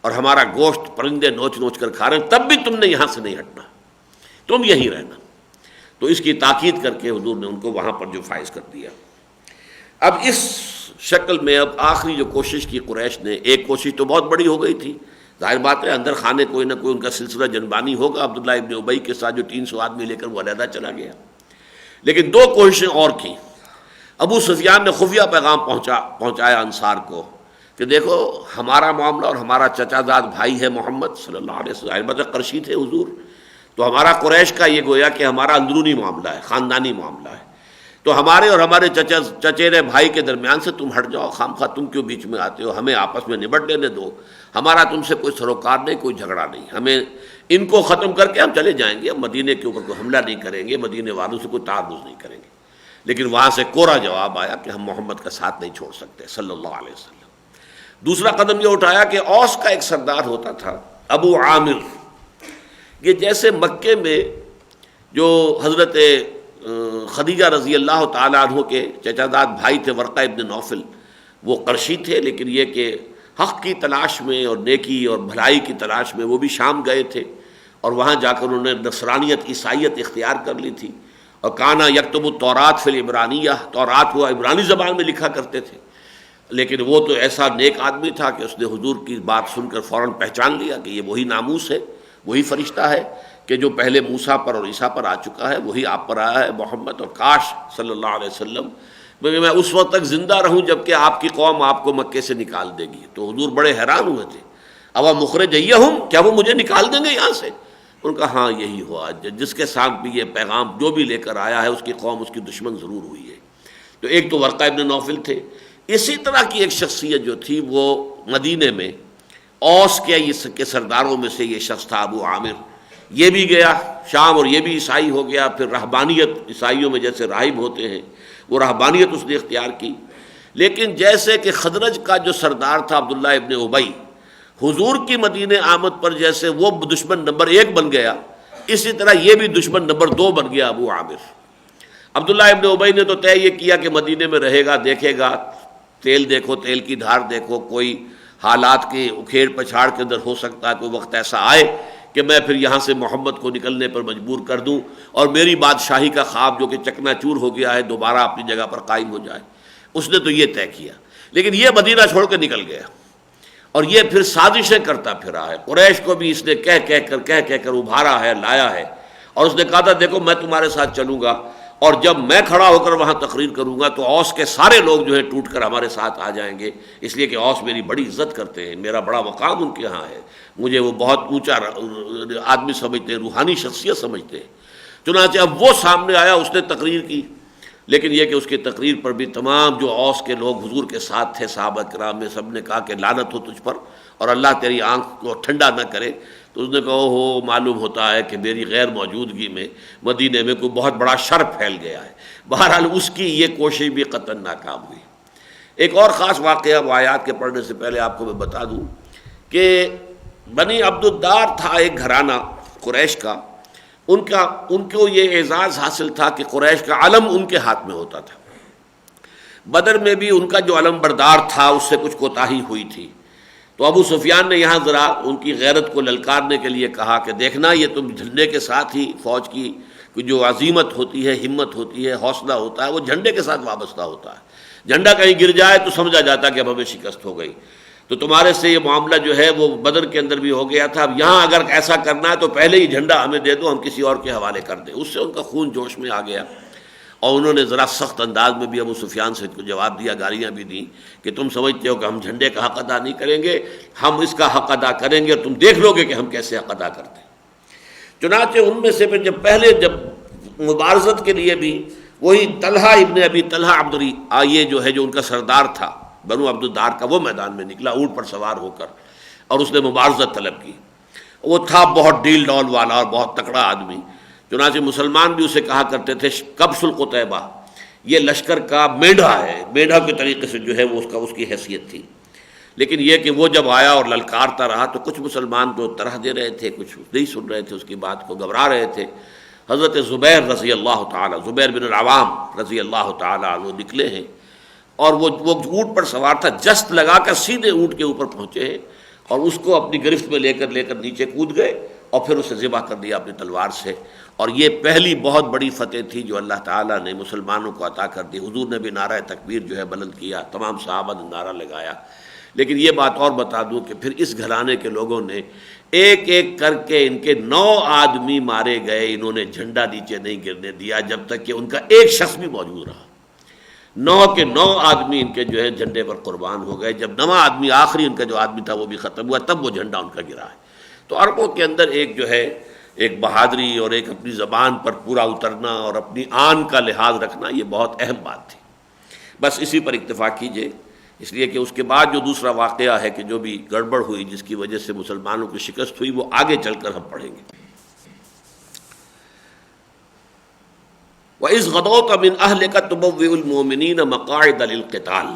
اور ہمارا گوشت پرندے نوچ نوچ کر کھا رہے ہیں، تب بھی تم نے یہاں سے نہیں ہٹنا، تم یہیں رہنا. تو اس کی تاکید کر کے حضور نے ان کو وہاں پر جو فائز کر دیا. اب اس شکل میں اب آخری جو کوشش کی قریش نے، ایک کوشش تو بہت بڑی ہو گئی تھی، ظاہر بات ہے اندر خانے کوئی نہ کوئی ان کا سلسلہ جنبانی ہوگا. عبداللہ ابن ابی کے ساتھ جو 300 آدمی لے کر وہ علیحدہ چلا گیا. لیکن 2 کوششیں اور کی. ابو سفیان نے خفیہ پیغام پہنچایا انصار کو کہ دیکھو ہمارا معاملہ اور ہمارا چچا زاد بھائی ہے محمد صلی اللہ علیہ وسلم، قرشی تھے حضور، تو ہمارا قریش کا یہ گویا کہ ہمارا اندرونی معاملہ ہے، خاندانی معاملہ ہے. تو ہمارے اور ہمارے چچیرے بھائی کے درمیان سے تم ہٹ جاؤ، خام خواہ تم کیوں بیچ میں آتے ہو، ہمیں آپس میں نبٹ لینے دو، ہمارا تم سے کوئی سروکار نہیں، کوئی جھگڑا نہیں، ہمیں ان کو ختم کر کے ہم چلے جائیں گے، ہم مدینے کے اوپر کوئی حملہ نہیں کریں گے، مدینے والوں سے کوئی تعرض نہیں کریں گے. لیکن وہاں سے کوڑا جواب آیا کہ ہم محمد کا ساتھ نہیں چھوڑ سکتے صلی اللہ علیہ وسلم. دوسرا قدم یہ اٹھایا کہ اوس کا ایک سردار ہوتا تھا ابو عامر، یہ جیسے مکے میں جو حضرت خدیجہ رضی اللہ تعالیٰ عنہ کے چچا زاد بھائی تھے ورقہ ابن نوفل، وہ قرشی تھے، لیکن یہ کہ حق کی تلاش میں اور نیکی اور بھلائی کی تلاش میں وہ بھی شام گئے تھے، اور وہاں جا کر انہوں نے نصرانیت عیسائیت اختیار کر لی تھی. اور کانا یکتب التوراۃ فی العبرانیہ، تورات وہ عبرانی زبان میں لکھا کرتے تھے. لیکن وہ تو ایسا نیک آدمی تھا کہ اس نے حضور کی بات سن کر فوراً پہچان لیا کہ یہ وہی ناموس ہے، وہی فرشتہ ہے کہ جو پہلے موسیٰ پر اور عیسیٰ پر آ چکا ہے، وہی آپ پر آیا ہے محمد. اور کاش صلی اللہ علیہ وسلم کہ میں اس وقت تک زندہ رہوں جب کہ آپ کی قوم آپ کو مکے سے نکال دے گی. تو حضور بڑے حیران ہوئے تھے. اب مخرجیہم، کیا وہ مجھے نکال دیں گے یہاں سے؟ ان کا ہاں یہی ہوا، جس کے ساتھ بھی یہ پیغام جو بھی لے کر آیا ہے اس کی قوم اس کی دشمن ضرور ہوئی ہے. تو ایک تو ورقہ ابن نوفل تھے. اسی طرح کی ایک شخصیت جو تھی وہ مدینے میں اوس کے سرداروں میں سے یہ شخص تھا ابو عامر. یہ بھی گیا شام اور یہ بھی عیسائی ہو گیا. پھر رہبانیت، عیسائیوں میں جیسے راہب ہوتے ہیں وہ رہبانیت اس نے اختیار کی. لیکن جیسے کہ خزرج کا جو سردار تھا عبداللہ ابن ابی، حضور کی مدینے آمد پر جیسے وہ دشمن نمبر 1 بن گیا، اسی طرح یہ بھی دشمن نمبر 2 بن گیا ابو عامر. عبداللہ ابن ابی نے تو طے یہ کیا کہ مدینے میں رہے گا، دیکھے گا تیل دیکھو، تیل کی دھار دیکھو، کوئی حالات کے اکھیڑ پچھاڑ کے اندر ہو سکتا ہے کوئی وقت ایسا آئے کہ میں پھر یہاں سے محمد کو نکلنے پر مجبور کر دوں اور میری بادشاہی کا خواب جو کہ چکنا چور ہو گیا ہے دوبارہ اپنی جگہ پر قائم ہو جائے. اس نے تو یہ طے کیا. لیکن یہ مدینہ چھوڑ کے نکل گیا اور یہ پھر سازشیں کرتا پھرا ہے. قریش کو بھی اس نے کہہ کر ابھارا ہے، لایا ہے. اور اس نے کہا تھا دیکھو میں تمہارے ساتھ چلوں گا اور جب میں کھڑا ہو کر وہاں تقریر کروں گا تو اوس کے سارے لوگ جو ہیں ٹوٹ کر ہمارے ساتھ آ جائیں گے، اس لیے کہ اوس میری بڑی عزت کرتے ہیں، میرا بڑا مقام ان کے ہاں ہے، مجھے وہ بہت اونچا آدمی سمجھتے ہیں، روحانی شخصیت سمجھتے ہیں. چنانچہ اب وہ سامنے آیا، اس نے تقریر کی. لیکن یہ کہ اس کی تقریر پر بھی تمام جو اوس کے لوگ حضور کے ساتھ تھے صحابہ کرام میں سب نے کہا کہ لعنت ہو تجھ پر اور اللہ تیری آنکھ کو ٹھنڈا نہ کرے. تو اس نے کہا ہو معلوم ہوتا ہے کہ میری غیر موجودگی میں مدینے میں کوئی بہت بڑا شر پھیل گیا ہے. بہرحال اس کی یہ کوشش بھی قطعاً ناکام ہوئی. ایک اور خاص واقعہ وہ آیات کے پڑھنے سے پہلے آپ کو میں بتا دوں کہ بنی عبد الدار تھا ایک گھرانہ قریش کا. ان کو یہ اعزاز حاصل تھا کہ قریش کا علم ان کے ہاتھ میں ہوتا تھا. بدر میں بھی ان کا جو علم بردار تھا اس سے کچھ کوتاہی ہوئی تھی. تو ابو سفیان نے یہاں ذرا ان کی غیرت کو للکارنے کے لیے کہا کہ دیکھنا یہ تم جھنڈے کے ساتھ ہی فوج کی جو عظیمت ہوتی ہے، ہمت ہوتی ہے، حوصلہ ہوتا ہے وہ جھنڈے کے ساتھ وابستہ ہوتا ہے. جھنڈا کہیں گر جائے تو سمجھا جاتا کہ اب ہمیں شکست ہو گئی. تو تمہارے سے یہ معاملہ جو ہے وہ بدر کے اندر بھی ہو گیا تھا. اب یہاں اگر ایسا کرنا ہے تو پہلے ہی جھنڈا ہمیں دے دو، ہم کسی اور کے حوالے کر دیں. اس سے ان کا خون جوش میں آ گیا اور انہوں نے ذرا سخت انداز میں بھی ابو سفیان سے جواب دیا، گالیاں بھی دیں کہ تم سمجھتے ہو کہ ہم جھنڈے کا حق ادا نہیں کریں گے، ہم اس کا حق ادا کریں گے اور تم دیکھ لو گے کہ ہم کیسے حق ادا کرتے ہیں. چنانچہ ان میں سے پھر جب مبارزت کے لیے بھی وہی طلحہ ابن ابی طلحہ عبدری یہ جو ہے جو ان کا سردار تھا بنو عبد الدار کا، وہ میدان میں نکلا اونٹ پر سوار ہو کر اور اس نے مبارزت طلب کی. وہ تھا بہت ڈیل ڈول والا اور بہت تکڑا آدمی. چنانچہ مسلمان بھی اسے کہا کرتے تھے کبش القتیبہ، یہ لشکر کا مینڈھا ہے، مینڈھا کے طریقے سے جو ہے وہ اس کی حیثیت تھی. لیکن یہ کہ وہ جب آیا اور للکارتا رہا تو کچھ مسلمان تو طرح دے رہے تھے، کچھ نہیں سن رہے تھے اس کی بات کو، گھبرا رہے تھے. حضرت زبیر رضی اللہ تعالی، زبیر بن العوام رضی اللہ تعالی عنہ نکلے ہیں اور وہ اونٹ پر سوار تھا، جست لگا کر سیدھے اونٹ کے اوپر پہنچے ہیں اور اس کو اپنی گرفت میں لے کر نیچے کود گئے اور پھر اسے ذبح کر دیا اپنی تلوار سے. اور یہ پہلی بہت بڑی فتح تھی جو اللہ تعالیٰ نے مسلمانوں کو عطا کر دی. حضور نے بھی نعرہ تکبیر جو ہے بلند کیا، تمام صحابہ نے نعرہ لگایا. لیکن یہ بات اور بتا دوں کہ پھر اس گھرانے کے لوگوں نے ایک ایک کر کے ان کے 9 آدمی مارے گئے. انہوں نے جھنڈا نیچے نہیں گرنے دیا جب تک کہ ان کا ایک شخص بھی موجود رہا. 9 کے 9 آدمی ان کے جو ہے جھنڈے پر قربان ہو گئے. جب 9واں آدمی آخری ان کا جو آدمی تھا وہ بھی ختم ہوا تب وہ جھنڈا ان کا گرا ہے. تو عربوں کے اندر ایک جو ہے ایک بہادری اور ایک اپنی زبان پر پورا اترنا اور اپنی آن کا لحاظ رکھنا یہ بہت اہم بات تھی. بس اسی پر اکتفا کیجئے، اس لیے کہ اس کے بعد جو دوسرا واقعہ ہے کہ جو بھی گڑبڑ ہوئی جس کی وجہ سے مسلمانوں کی شکست ہوئی وہ آگے چل کر ہم پڑھیں گے. وَإِذْ غَدَوْتَ مِنْ أَهْلِكَ تُبَوِّئُ الْمُؤْمِنِينَ مَقَاعِدَ لِلْقِتَالِ.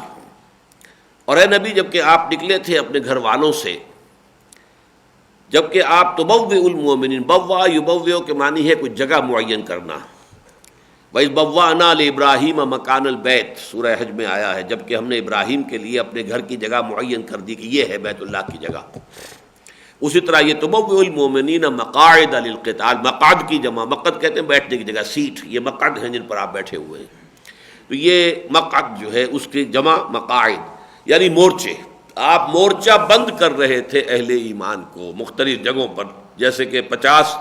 اور اے نبی جب کہ آپ نکلے تھے اپنے گھر والوں سے، جب کہ آپ تبوّئ المؤمنین، بوا یبوّئ کے معنی ہے کوئی جگہ معین کرنا. وَإِذْ بَوَّأْنَا لِإِبْرَاهِيمَ مَكَانَ الْبَيْتِ، سورہ حج میں آیا ہے، جب کہ ہم نے ابراہیم کے لیے اپنے گھر کی جگہ معین کر دی کہ یہ ہے بیت اللہ کی جگہ. اسی طرح یہ تبوّئ المؤمنین مقاعد للقتال، مقعد کی جمع، مقعد کہتے ہیں بیٹھنے کی جگہ، سیٹ، یہ مقعد ہیں جن پر آپ بیٹھے ہوئے ہیں. تو یہ مقعد جو ہے اس کی جمع مقاعد یعنی مورچے. آپ مورچہ بند کر رہے تھے اہل ایمان کو مختلف جگہوں پر، جیسے کہ 50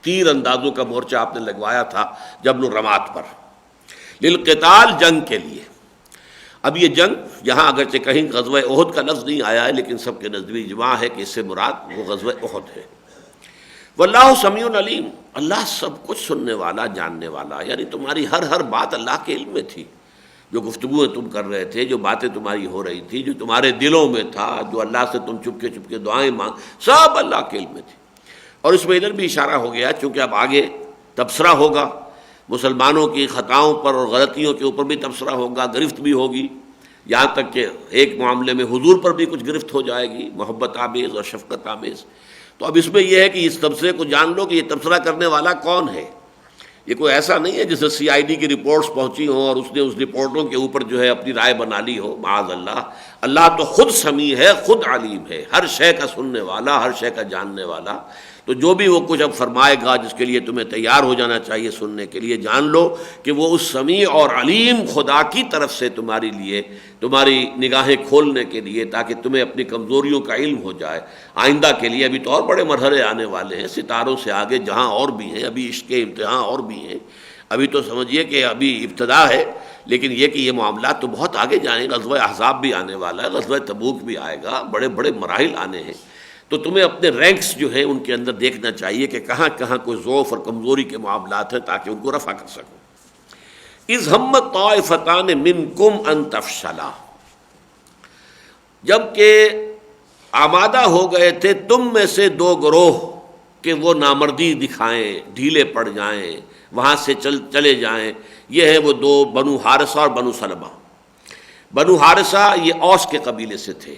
تیر اندازوں کا مورچہ آپ نے لگوایا تھا جبل الرمات پر. للقتال، جنگ کے لیے۔ اب یہ جنگ یہاں اگرچہ کہیں غزوہ احد کا لفظ نہیں آیا ہے، لیکن سب کے نزدیک اجماع ہے کہ اس سے مراد وہ غزوہ احد ہے۔ واللہ سمیع علیم، اللہ سب کچھ سننے والا، جاننے والا، یعنی تمہاری ہر بات اللہ کے علم میں تھی۔ جو گفتگویں تم کر رہے تھے، جو باتیں تمہاری ہو رہی تھی، جو تمہارے دلوں میں تھا، جو اللہ سے تم چپکے چپکے دعائیں مانگ، سب اللہ کے علم میں تھی۔ اور اس میں ادھر بھی اشارہ ہو گیا، چونکہ اب آگے تبصرہ ہوگا مسلمانوں کی خطاؤں پر اور غلطیوں کے اوپر بھی تبصرہ ہوگا، گرفت بھی ہوگی، یہاں تک کہ ایک معاملے میں حضور پر بھی کچھ گرفت ہو جائے گی، محبت آمیز اور شفقت آمیز۔ تو اب اس میں یہ ہے کہ اس تبصرے کو جان لو کہ یہ تبصرہ کرنے والا کون ہے۔ یہ کوئی ایسا نہیں ہے جیسے سی آئی ڈی کی رپورٹس پہنچی ہوں اور اس نے اس رپورٹوں کے اوپر جو ہے اپنی رائے بنا لی ہو، معاذ اللہ۔ اللہ تو خود سمیع ہے، خود علیم ہے، ہر شے کا سننے والا، ہر شے کا جاننے والا۔ تو جو بھی وہ کچھ اب فرمائے گا جس کے لیے تمہیں تیار ہو جانا چاہیے سننے کے لیے، جان لو کہ وہ اس سمیع اور علیم خدا کی طرف سے تمہاری لیے، تمہاری نگاہیں کھولنے کے لیے، تاکہ تمہیں اپنی کمزوریوں کا علم ہو جائے آئندہ کے لیے۔ ابھی تو اور بڑے مرحلے آنے والے ہیں، ستاروں سے آگے جہاں اور بھی ہیں، ابھی عشق کے امتحان اور بھی ہیں۔ ابھی تو سمجھیے کہ ابھی ابتدا ہے، لیکن یہ کہ یہ معاملات تو بہت آگے جائیں گے۔ غزوہ احزاب بھی آنے والا ہے، غزوہ تبوک بھی آئے گا، بڑے بڑے مراحل آنے ہیں۔ تو تمہیں اپنے رینکس جو ہیں ان کے اندر دیکھنا چاہیے کہ کہاں کہاں کوئی ضعف اور کمزوری کے معاملات ہیں، تاکہ ان کو رفع کر سکو۔ اذ ہمت طائفتان منکم ان تفشلا، جب کہ آمادہ ہو گئے تھے تم میں سے دو گروہ کہ وہ نامردی دکھائیں، ڈھیلے پڑ جائیں، وہاں سے چلے جائیں۔ یہ ہے وہ دو، بنو حارثہ اور بنو سلمہ۔ بنو حارثہ یہ اوس کے قبیلے سے تھے۔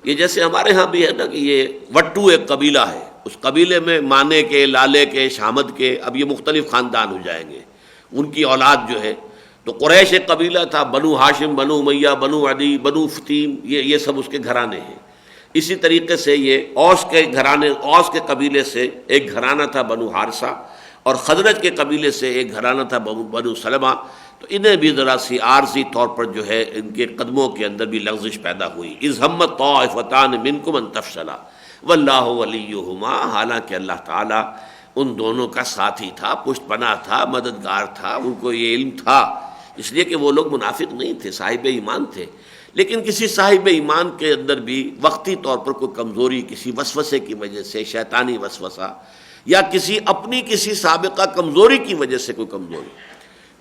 یہ جیسے ہمارے ہاں بھی ہے نا کہ یہ وٹو ایک قبیلہ ہے، اس قبیلے میں مانے کے، لالے کے، شامد کے، اب یہ مختلف خاندان ہو جائیں گے، ان کی اولاد جو ہے۔ تو قریش ایک قبیلہ تھا، بنو ہاشم، بنو امیہ، بنو عدی، بنو فتیم، یہ سب اس کے گھرانے ہیں۔ اسی طریقے سے یہ اوس کے گھرانے، اوس کے قبیلے سے ایک گھرانہ تھا بنو حارثہ، اور خزرج کے قبیلے سے ایک گھرانہ تھا بنو سلمہ۔ تو انہیں بھی ذرا سی عارضی طور پر جو ہے ان کے قدموں کے اندر بھی لغزش پیدا ہوئی۔ اذ ہمت طائفتان منکم ان تفشلا واللہ ولیہما، حالانکہ اللہ تعالیٰ ان دونوں کا ساتھی تھا، پشت پناہ تھا، مددگار تھا، ان کو یہ علم تھا، اس لیے کہ وہ لوگ منافق نہیں تھے، صاحب ایمان تھے۔ لیکن کسی صاحب ایمان کے اندر بھی وقتی طور پر کوئی کمزوری، کسی وسوسے کی وجہ سے، شیطانی وسوسہ، یا کسی سابقہ کمزوری کی وجہ سے کوئی کمزوری،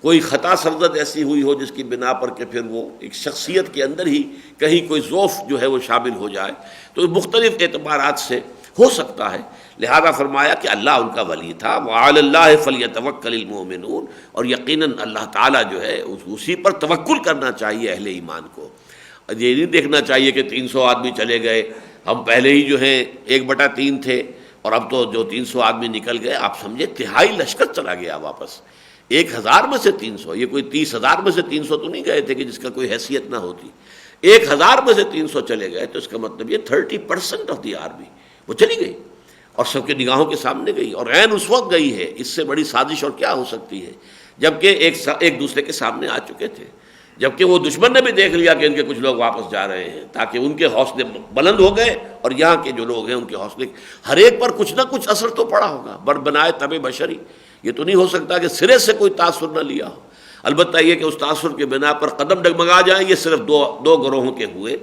کوئی خطا سرزد ایسی ہوئی ہو جس کی بنا پر کہ پھر وہ ایک شخصیت کے اندر ہی کہیں کوئی ضعف جو ہے وہ شامل ہو جائے، تو مختلف اعتبارات سے ہو سکتا ہے۔ لہذا فرمایا کہ اللہ ان کا ولی تھا، وعلی اللہ فلیتوکل المؤمنون، اور یقیناً اللہ تعالیٰ جو ہے اسی پر توکل کرنا چاہیے اہل ایمان کو۔ یہ نہیں دیکھنا چاہیے کہ 300 آدمی چلے گئے، ہم پہلے ہی جو ہیں 1/3 تھے اور اب تو جو 300 آدمی نکل گئے، آپ سمجھے تہائی لشکر چلا گیا واپس۔ 1000 میں سے 300، یہ کوئی 30,000 میں سے 300 تو نہیں گئے تھے کہ جس کا کوئی حیثیت نہ ہوتی۔ 1000 میں سے 300 چلے گئے تو اس کا مطلب یہ 30% آف دی آرمی وہ چلی گئی اور سب کے نگاہوں کے سامنے گئی، اور عین اس وقت گئی ہے۔ اس سے بڑی سازش اور کیا ہو سکتی ہے، جبکہ ایک دوسرے کے سامنے آ چکے تھے، جبکہ وہ دشمن نے بھی دیکھ لیا کہ ان کے کچھ لوگ واپس جا رہے ہیں، تاکہ ان کے حوصلے بلند ہو گئے، اور یہاں کے جو لوگ ہیں ان کے حوصلے، ہر ایک پر کچھ نہ کچھ اثر تو پڑا ہوگا۔ بنائے تب بشری، یہ تو نہیں ہو سکتا کہ سرے سے کوئی تاثر نہ لیا ہو۔ البتہ یہ کہ اس تاثر کے بنا پر قدم ڈگمگا جائیں، یہ صرف دو گروہوں کے ہوئے۔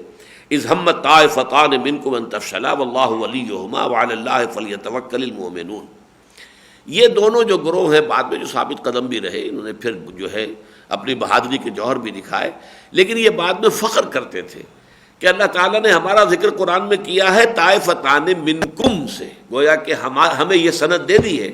اذ ہمت طائفتان منکم ان تفشلا واللہ ولیہما وعلی اللہ فلیتوکل المؤمنون۔ یہ دونوں جو گروہ ہیں بعد میں جو ثابت قدم بھی رہے، انہوں نے پھر جو ہے اپنی بہادری کے جوہر بھی دکھائے، لیکن یہ بعد میں فخر کرتے تھے کہ اللہ تعالیٰ نے ہمارا ذکر قرآن میں کیا ہے طائفتان منکم سے، گویا کہ ہمیں یہ سند دے دی ہے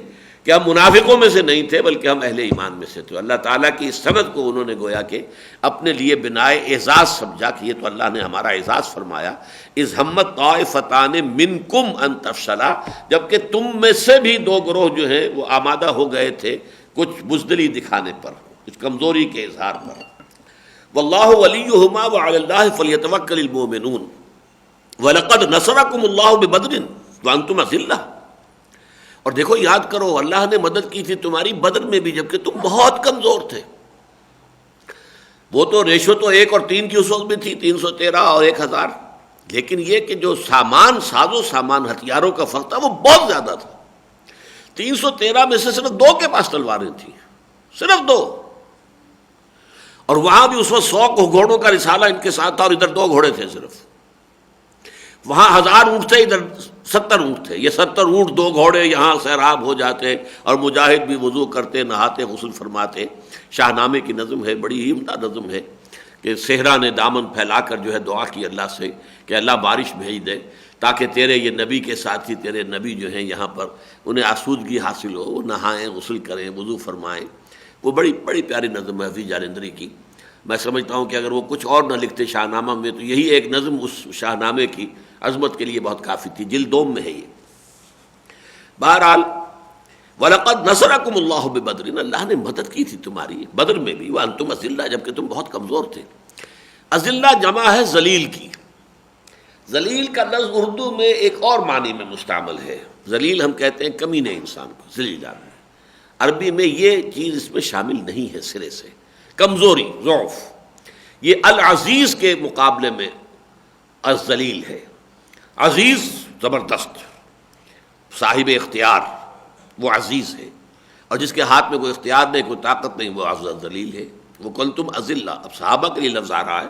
کہ ہم منافقوں میں سے نہیں تھے بلکہ ہم اہل ایمان میں سے تھے۔ اللہ تعالیٰ کی اس سند کو انہوں نے گویا کہ اپنے لیے بنائے اعزاز سمجھا کہ یہ تو اللہ نے ہمارا اعزاز فرمایا۔ اذ ہمت طائفتان منکم ان تفشلا، جبکہ تم میں سے بھی دو گروہ جو ہیں وہ آمادہ ہو گئے تھے کچھ بزدلی دکھانے پر، کچھ کمزوری کے اظہار پر۔ واللہ ولیہما وعلی اللہ فلیتوکل المؤمنون ولقد نصرکم اللہ ببدر وانتم اذلہ۔ اور دیکھو یاد کرو، اللہ نے مدد کی تھی تمہاری بدر میں بھی جبکہ تم بہت کمزور تھے۔ وہ تو ریشو تو 1 اور 3 کی اس وقت بھی تھی، 313 اور 1000، لیکن یہ کہ جو ساز و سامان ہتھیاروں کا فرق تھا وہ بہت زیادہ تھا۔ 313 میں سے صرف 2 کے پاس تلواریں تھیں، صرف 2۔ اور وہاں بھی اس وقت 100 گھوڑوں کا رسالہ ان کے ساتھ تھا اور ادھر 2 گھوڑے تھے صرف. وہاں 1000 اونٹ تھے، ادھر 70 اونٹ تھے. یہ 70 اونٹ 2 گھوڑے یہاں سیراب ہو جاتے اور مجاہد بھی وضو کرتے، نہاتے، غسل فرماتے. شاہنامے کی نظم ہے، بڑی ہی عمدہ نظم ہے کہ صحرا نے دامن پھیلا کر جو ہے دعا کی اللہ سے کہ اللہ بارش بھیج دے تاکہ تیرے یہ نبی کے ساتھی، تیرے نبی جو ہیں یہاں پر انہیں آسودگی حاصل ہو، وہ نہائیں، غسل کریں، وضو فرمائیں. وہ بڑی بڑی پیاری نظم ہے حفیظ جالندری کی. میں سمجھتا ہوں کہ اگر وہ کچھ اور نہ لکھتے شاہنامہ میں تو یہی ایک نظم اس شاہنامے کی عظمت کے لیے بہت کافی تھی. جلد 2 میں ہے یہ. بہرحال وَلَقَدْ نَصَرَكُمُ اللَّهُ بِبَدْرٍ، اللہ نے مدد کی تھی تمہاری بدر میں بھی. وَأَنْتُمْ أَذِلَّةٌ، جبکہ تم بہت کمزور تھے. اذلہ جمع ہے ذلیل کی. ذلیل کا لفظ اردو میں ایک اور معنی میں مستعمل ہے. ذلیل ہم کہتے ہیں کمینے انسان کو، ذلیل آدمی. عربی میں یہ چیز اس میں شامل نہیں ہے سرے سے. کمزوری، ضعف. یہ العزیز کے مقابلے میں الذلیل ہے. عزیز زبردست، صاحب اختیار، وہ عزیز ہے. اور جس کے ہاتھ میں کوئی اختیار نہیں، کوئی طاقت نہیں، وہ ذلیل ہے. وہ کنتم اذلہ، اب صحابہ کے لیے لفظ آ رہا ہے.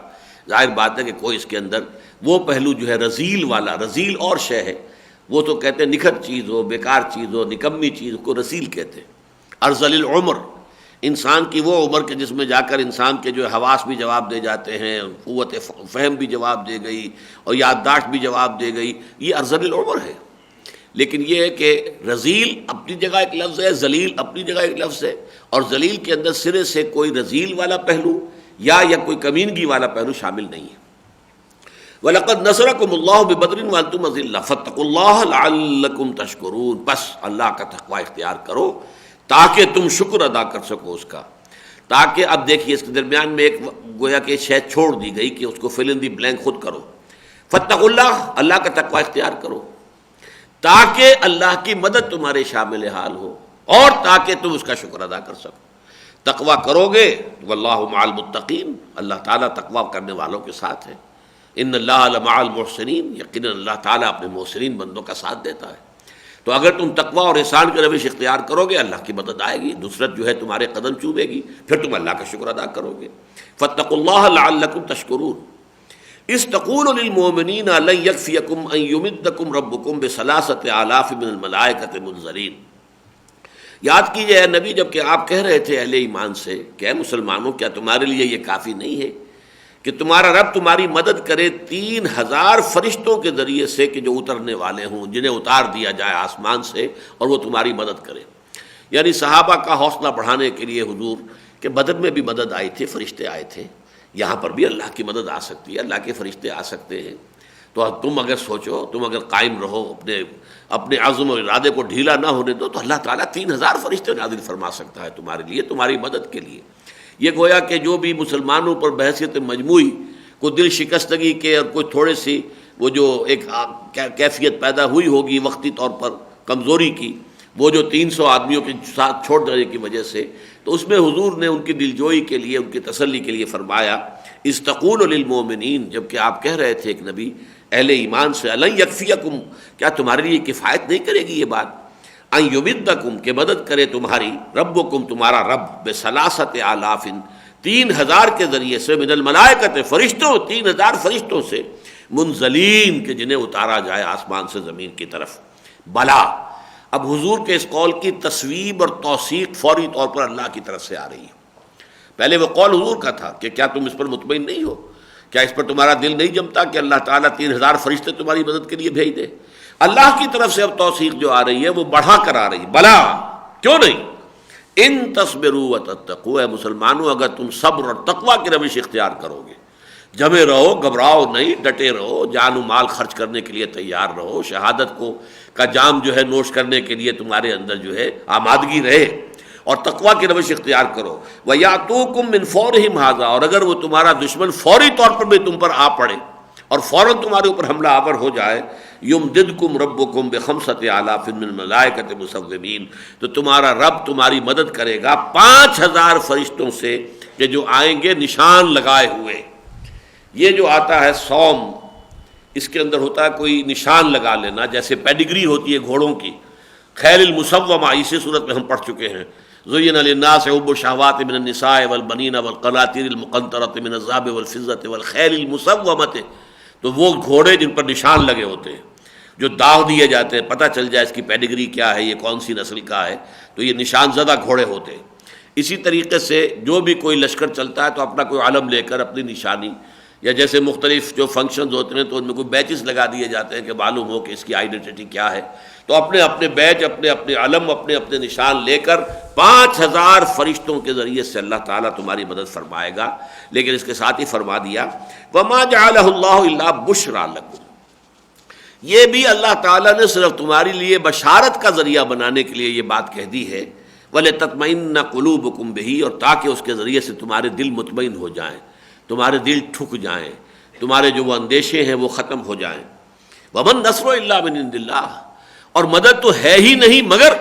ظاہر بات ہے کہ کوئی اس کے اندر وہ پہلو جو ہے رذیل والا، رذیل اور شے ہے. وہ تو کہتے ہیں نکھت چیز ہو، بیکار چیز ہو، نکمی چیز کو رذیل کہتے ہیں. ارذل العمر، انسان کی وہ عمر کے جس میں جا کر انسان کے جو حواس بھی جواب دے جاتے ہیں، قوت فہم بھی جواب دے گئی اور یادداشت بھی جواب دے گئی، یہ ارذل العمر ہے. لیکن یہ ہے کہ رذیل اپنی جگہ ایک لفظ ہے، ذلیل اپنی جگہ ایک لفظ ہے. اور ذلیل کے اندر سرے سے کوئی رذیل والا پہلو یا کوئی کمینگی والا پہلو شامل نہیں ہے. وَلَقَدْ نَصَرَكُمُ اللَّهُ بِبَدْرٍ وَأَنْتُمْ أَذِلَّةٌ فَاتَّقُوا اللَّهَ لَعَلَّكُمْ تَشْكُرُونَ. بس اللہ کا تقوی اختیار کرو تاکہ تم شکر ادا کر سکو اس کا. تاکہ اب دیکھیے اس کے درمیان میں ایک گویا کہ شے چھوڑ دی گئی کہ اس کو فل ان دی بلینک خود کرو. فَاتَّقُوا اللَّهَ، اللہ کا تقوی اختیار کرو تاکہ اللہ کی مدد تمہارے شامل حال ہو اور تاکہ تم اس کا شکر ادا کر سکو. تقوی کرو گے واللہ مع المتقین، اللہ تعالیٰ تقوی کرنے والوں کے ساتھ ہے. ان اللہ لمع المحسنین، یقیناً اللہ تعالیٰ اپنے محسنین بندوں کا ساتھ دیتا ہے. تو اگر تم تقوی اور احسان کی روش اختیار کرو گے اللہ کی مدد آئے گی، نصرت جو ہے تمہارے قدم چومے گی، پھر تم اللہ کا شکر ادا کرو گے. فاتقوا اللہ لعلکم تشکرون. اذ تقول للمؤمنین لن یکفیکم ان یمدکم ربکم بثلاثۃ آلاف من الملائکۃ منزلین. یاد کیجئے اے نبی جب کہ آپ کہہ رہے تھے اہل ایمان سے کہ اے مسلمانوں، کیا تمہارے لیے یہ کافی نہیں ہے کہ تمہارا رب تمہاری مدد کرے 3000 فرشتوں کے ذریعے سے کہ جو اترنے والے ہوں، جنہیں اتار دیا جائے آسمان سے اور وہ تمہاری مدد کرے. یعنی صحابہ کا حوصلہ بڑھانے کے لیے حضور کہ بدر میں بھی مدد آئی تھی، فرشتے آئے تھے، یہاں پر بھی اللہ کی مدد آ سکتی ہے، اللہ کے فرشتے آ سکتے ہیں. تو تم اگر سوچو، تم اگر قائم رہو، اپنے عزم اور ارادے کو ڈھیلا نہ ہونے دو، تو اللہ تعالیٰ 3000 فرشتے نازل فرما سکتا ہے تمہارے لیے، تمہاری مدد کے لیے. یہ گویا کہ جو بھی مسلمانوں پر بحثیت مجموعی کوئی دل شکستگی کے اور کوئی تھوڑے سی وہ جو ایک کیفیت پیدا ہوئی ہوگی وقتی طور پر کمزوری کی، وہ جو 300 آدمیوں کے ساتھ چھوڑ دینے کی وجہ سے، تو اس میں حضور نے ان کی دلجوئی کے لیے، ان کی تسلی کے لیے فرمایا اذ تقول للمؤمنین، جب کہ آپ کہہ رہے تھے ایک نبی اہل ایمان سے، الن یکفیکم، کیا تمہارے لیے کفایت نہیں کرے گی یہ بات، ان یمدکم، کہ مدد کرے تمہاری، ربکم، تمہارا رب، بثلاثۃ آلاف، 3000 کے ذریعے سے، من الملائکۃ، فرشتوں، 3000 فرشتوں سے، منزلین، کہ جنہیں اتارا جائے آسمان سے زمین کی طرف. بلا، اب حضور کے اس قول کی تصویب اور توثیق فوری طور پر اللہ کی طرف سے آ رہی ہے. پہلے وہ قول حضور کا تھا کہ کیا تم اس پر مطمئن نہیں ہو، کیا اس پر تمہارا دل نہیں جمتا کہ اللہ تعالیٰ 3000 فرشتے تمہاری مدد کے لیے بھیج دے. اللہ کی طرف سے اب توثیق جو آ رہی ہے وہ بڑھا کر آ رہی ہے. بلا، کیوں نہیں، ان تصبروا وتتقوا، مسلمانوں اگر تم صبر اور تقوی کی روش اختیار کرو گے، جمے رہو، گھبراؤ نہیں، ڈٹے رہو، جان و مال خرچ کرنے کے لیے تیار رہو، شہادت کا جام جو ہے نوش کرنے کے لیے تمہارے اندر جو ہے آمادگی رہے، اور تقوی کی روش اختیار کرو. وَيَأْتُوكُم مِّن فَوْرِهِمْ هَٰذَا، اور اگر وہ تمہارا دشمن فوری طور پر بھی تم پر آ پڑے اور فوراً تمہارے اوپر حملہ آور ہو جائے، یمددکم ربکم بخمسۃ آلاف من الملائکۃ مسومین، تو تمہارا رب تمہاری مدد کرے گا 5000 فرشتوں سے کہ جو آئیں گے نشان لگائے ہوئے. یہ جو آتا ہے سوم، اس کے اندر ہوتا ہے کوئی نشان لگا لینا، جیسے پیڈگری ہوتی ہے گھوڑوں کی، خیل المسومہ، اسی صورت میں ہم پڑھ چکے ہیں زین للناس حب الشہوات من النساء والبنین والقناطیر المقنطرۃ من الذهب والفضة والخیل المسومۃ، تو وہ گھوڑے جن پر نشان لگے ہوتے ہیں، جو داغ دیے جاتے ہیں، پتہ چل جائے اس کی پیڈگری کیا ہے، یہ کون سی نسل کا ہے، تو یہ نشان زدہ گھوڑے ہوتے ہیں۔ اسی طریقے سے جو بھی کوئی لشکر چلتا ہے تو اپنا کوئی علم لے کر اپنی نشانی، یا جیسے مختلف جو فنکشنز ہوتے ہیں تو ان میں کوئی بیچز لگا دیے جاتے ہیں کہ معلوم ہو کہ اس کی آئیڈینٹی کیا ہے، تو اپنے اپنے بیچ، اپنے اپنے علم، اپنے اپنے نشان لے کر 5000 فرشتوں کے ذریعے سے اللہ تعالیٰ تمہاری مدد فرمائے گا۔ لیکن اس کے ساتھ ہی فرما دیا وَمَا جَعَلَهُ اللَّهُ إِلَّا بُشْرَىٰ لَكُمْ، یہ بھی اللہ تعالیٰ نے صرف تمہاری لیے بشارت کا ذریعہ بنانے کے لیے یہ بات کہہ دی ہے، وَلِتَطْمَئِنَّ قُلُوبُكُمْ بِهِ، اور تاکہ اس کے ذریعے سے تمہارے دل مطمئن ہو جائیں، تمہارے دل ٹھک جائیں، تمہارے جو وہ اندیشے ہیں وہ ختم ہو جائیں۔ وَمَا النَّصْرُ إِلَّا مِنْ عِنْدِ اللَّهِ، اور مدد تو ہے ہی نہیں مگر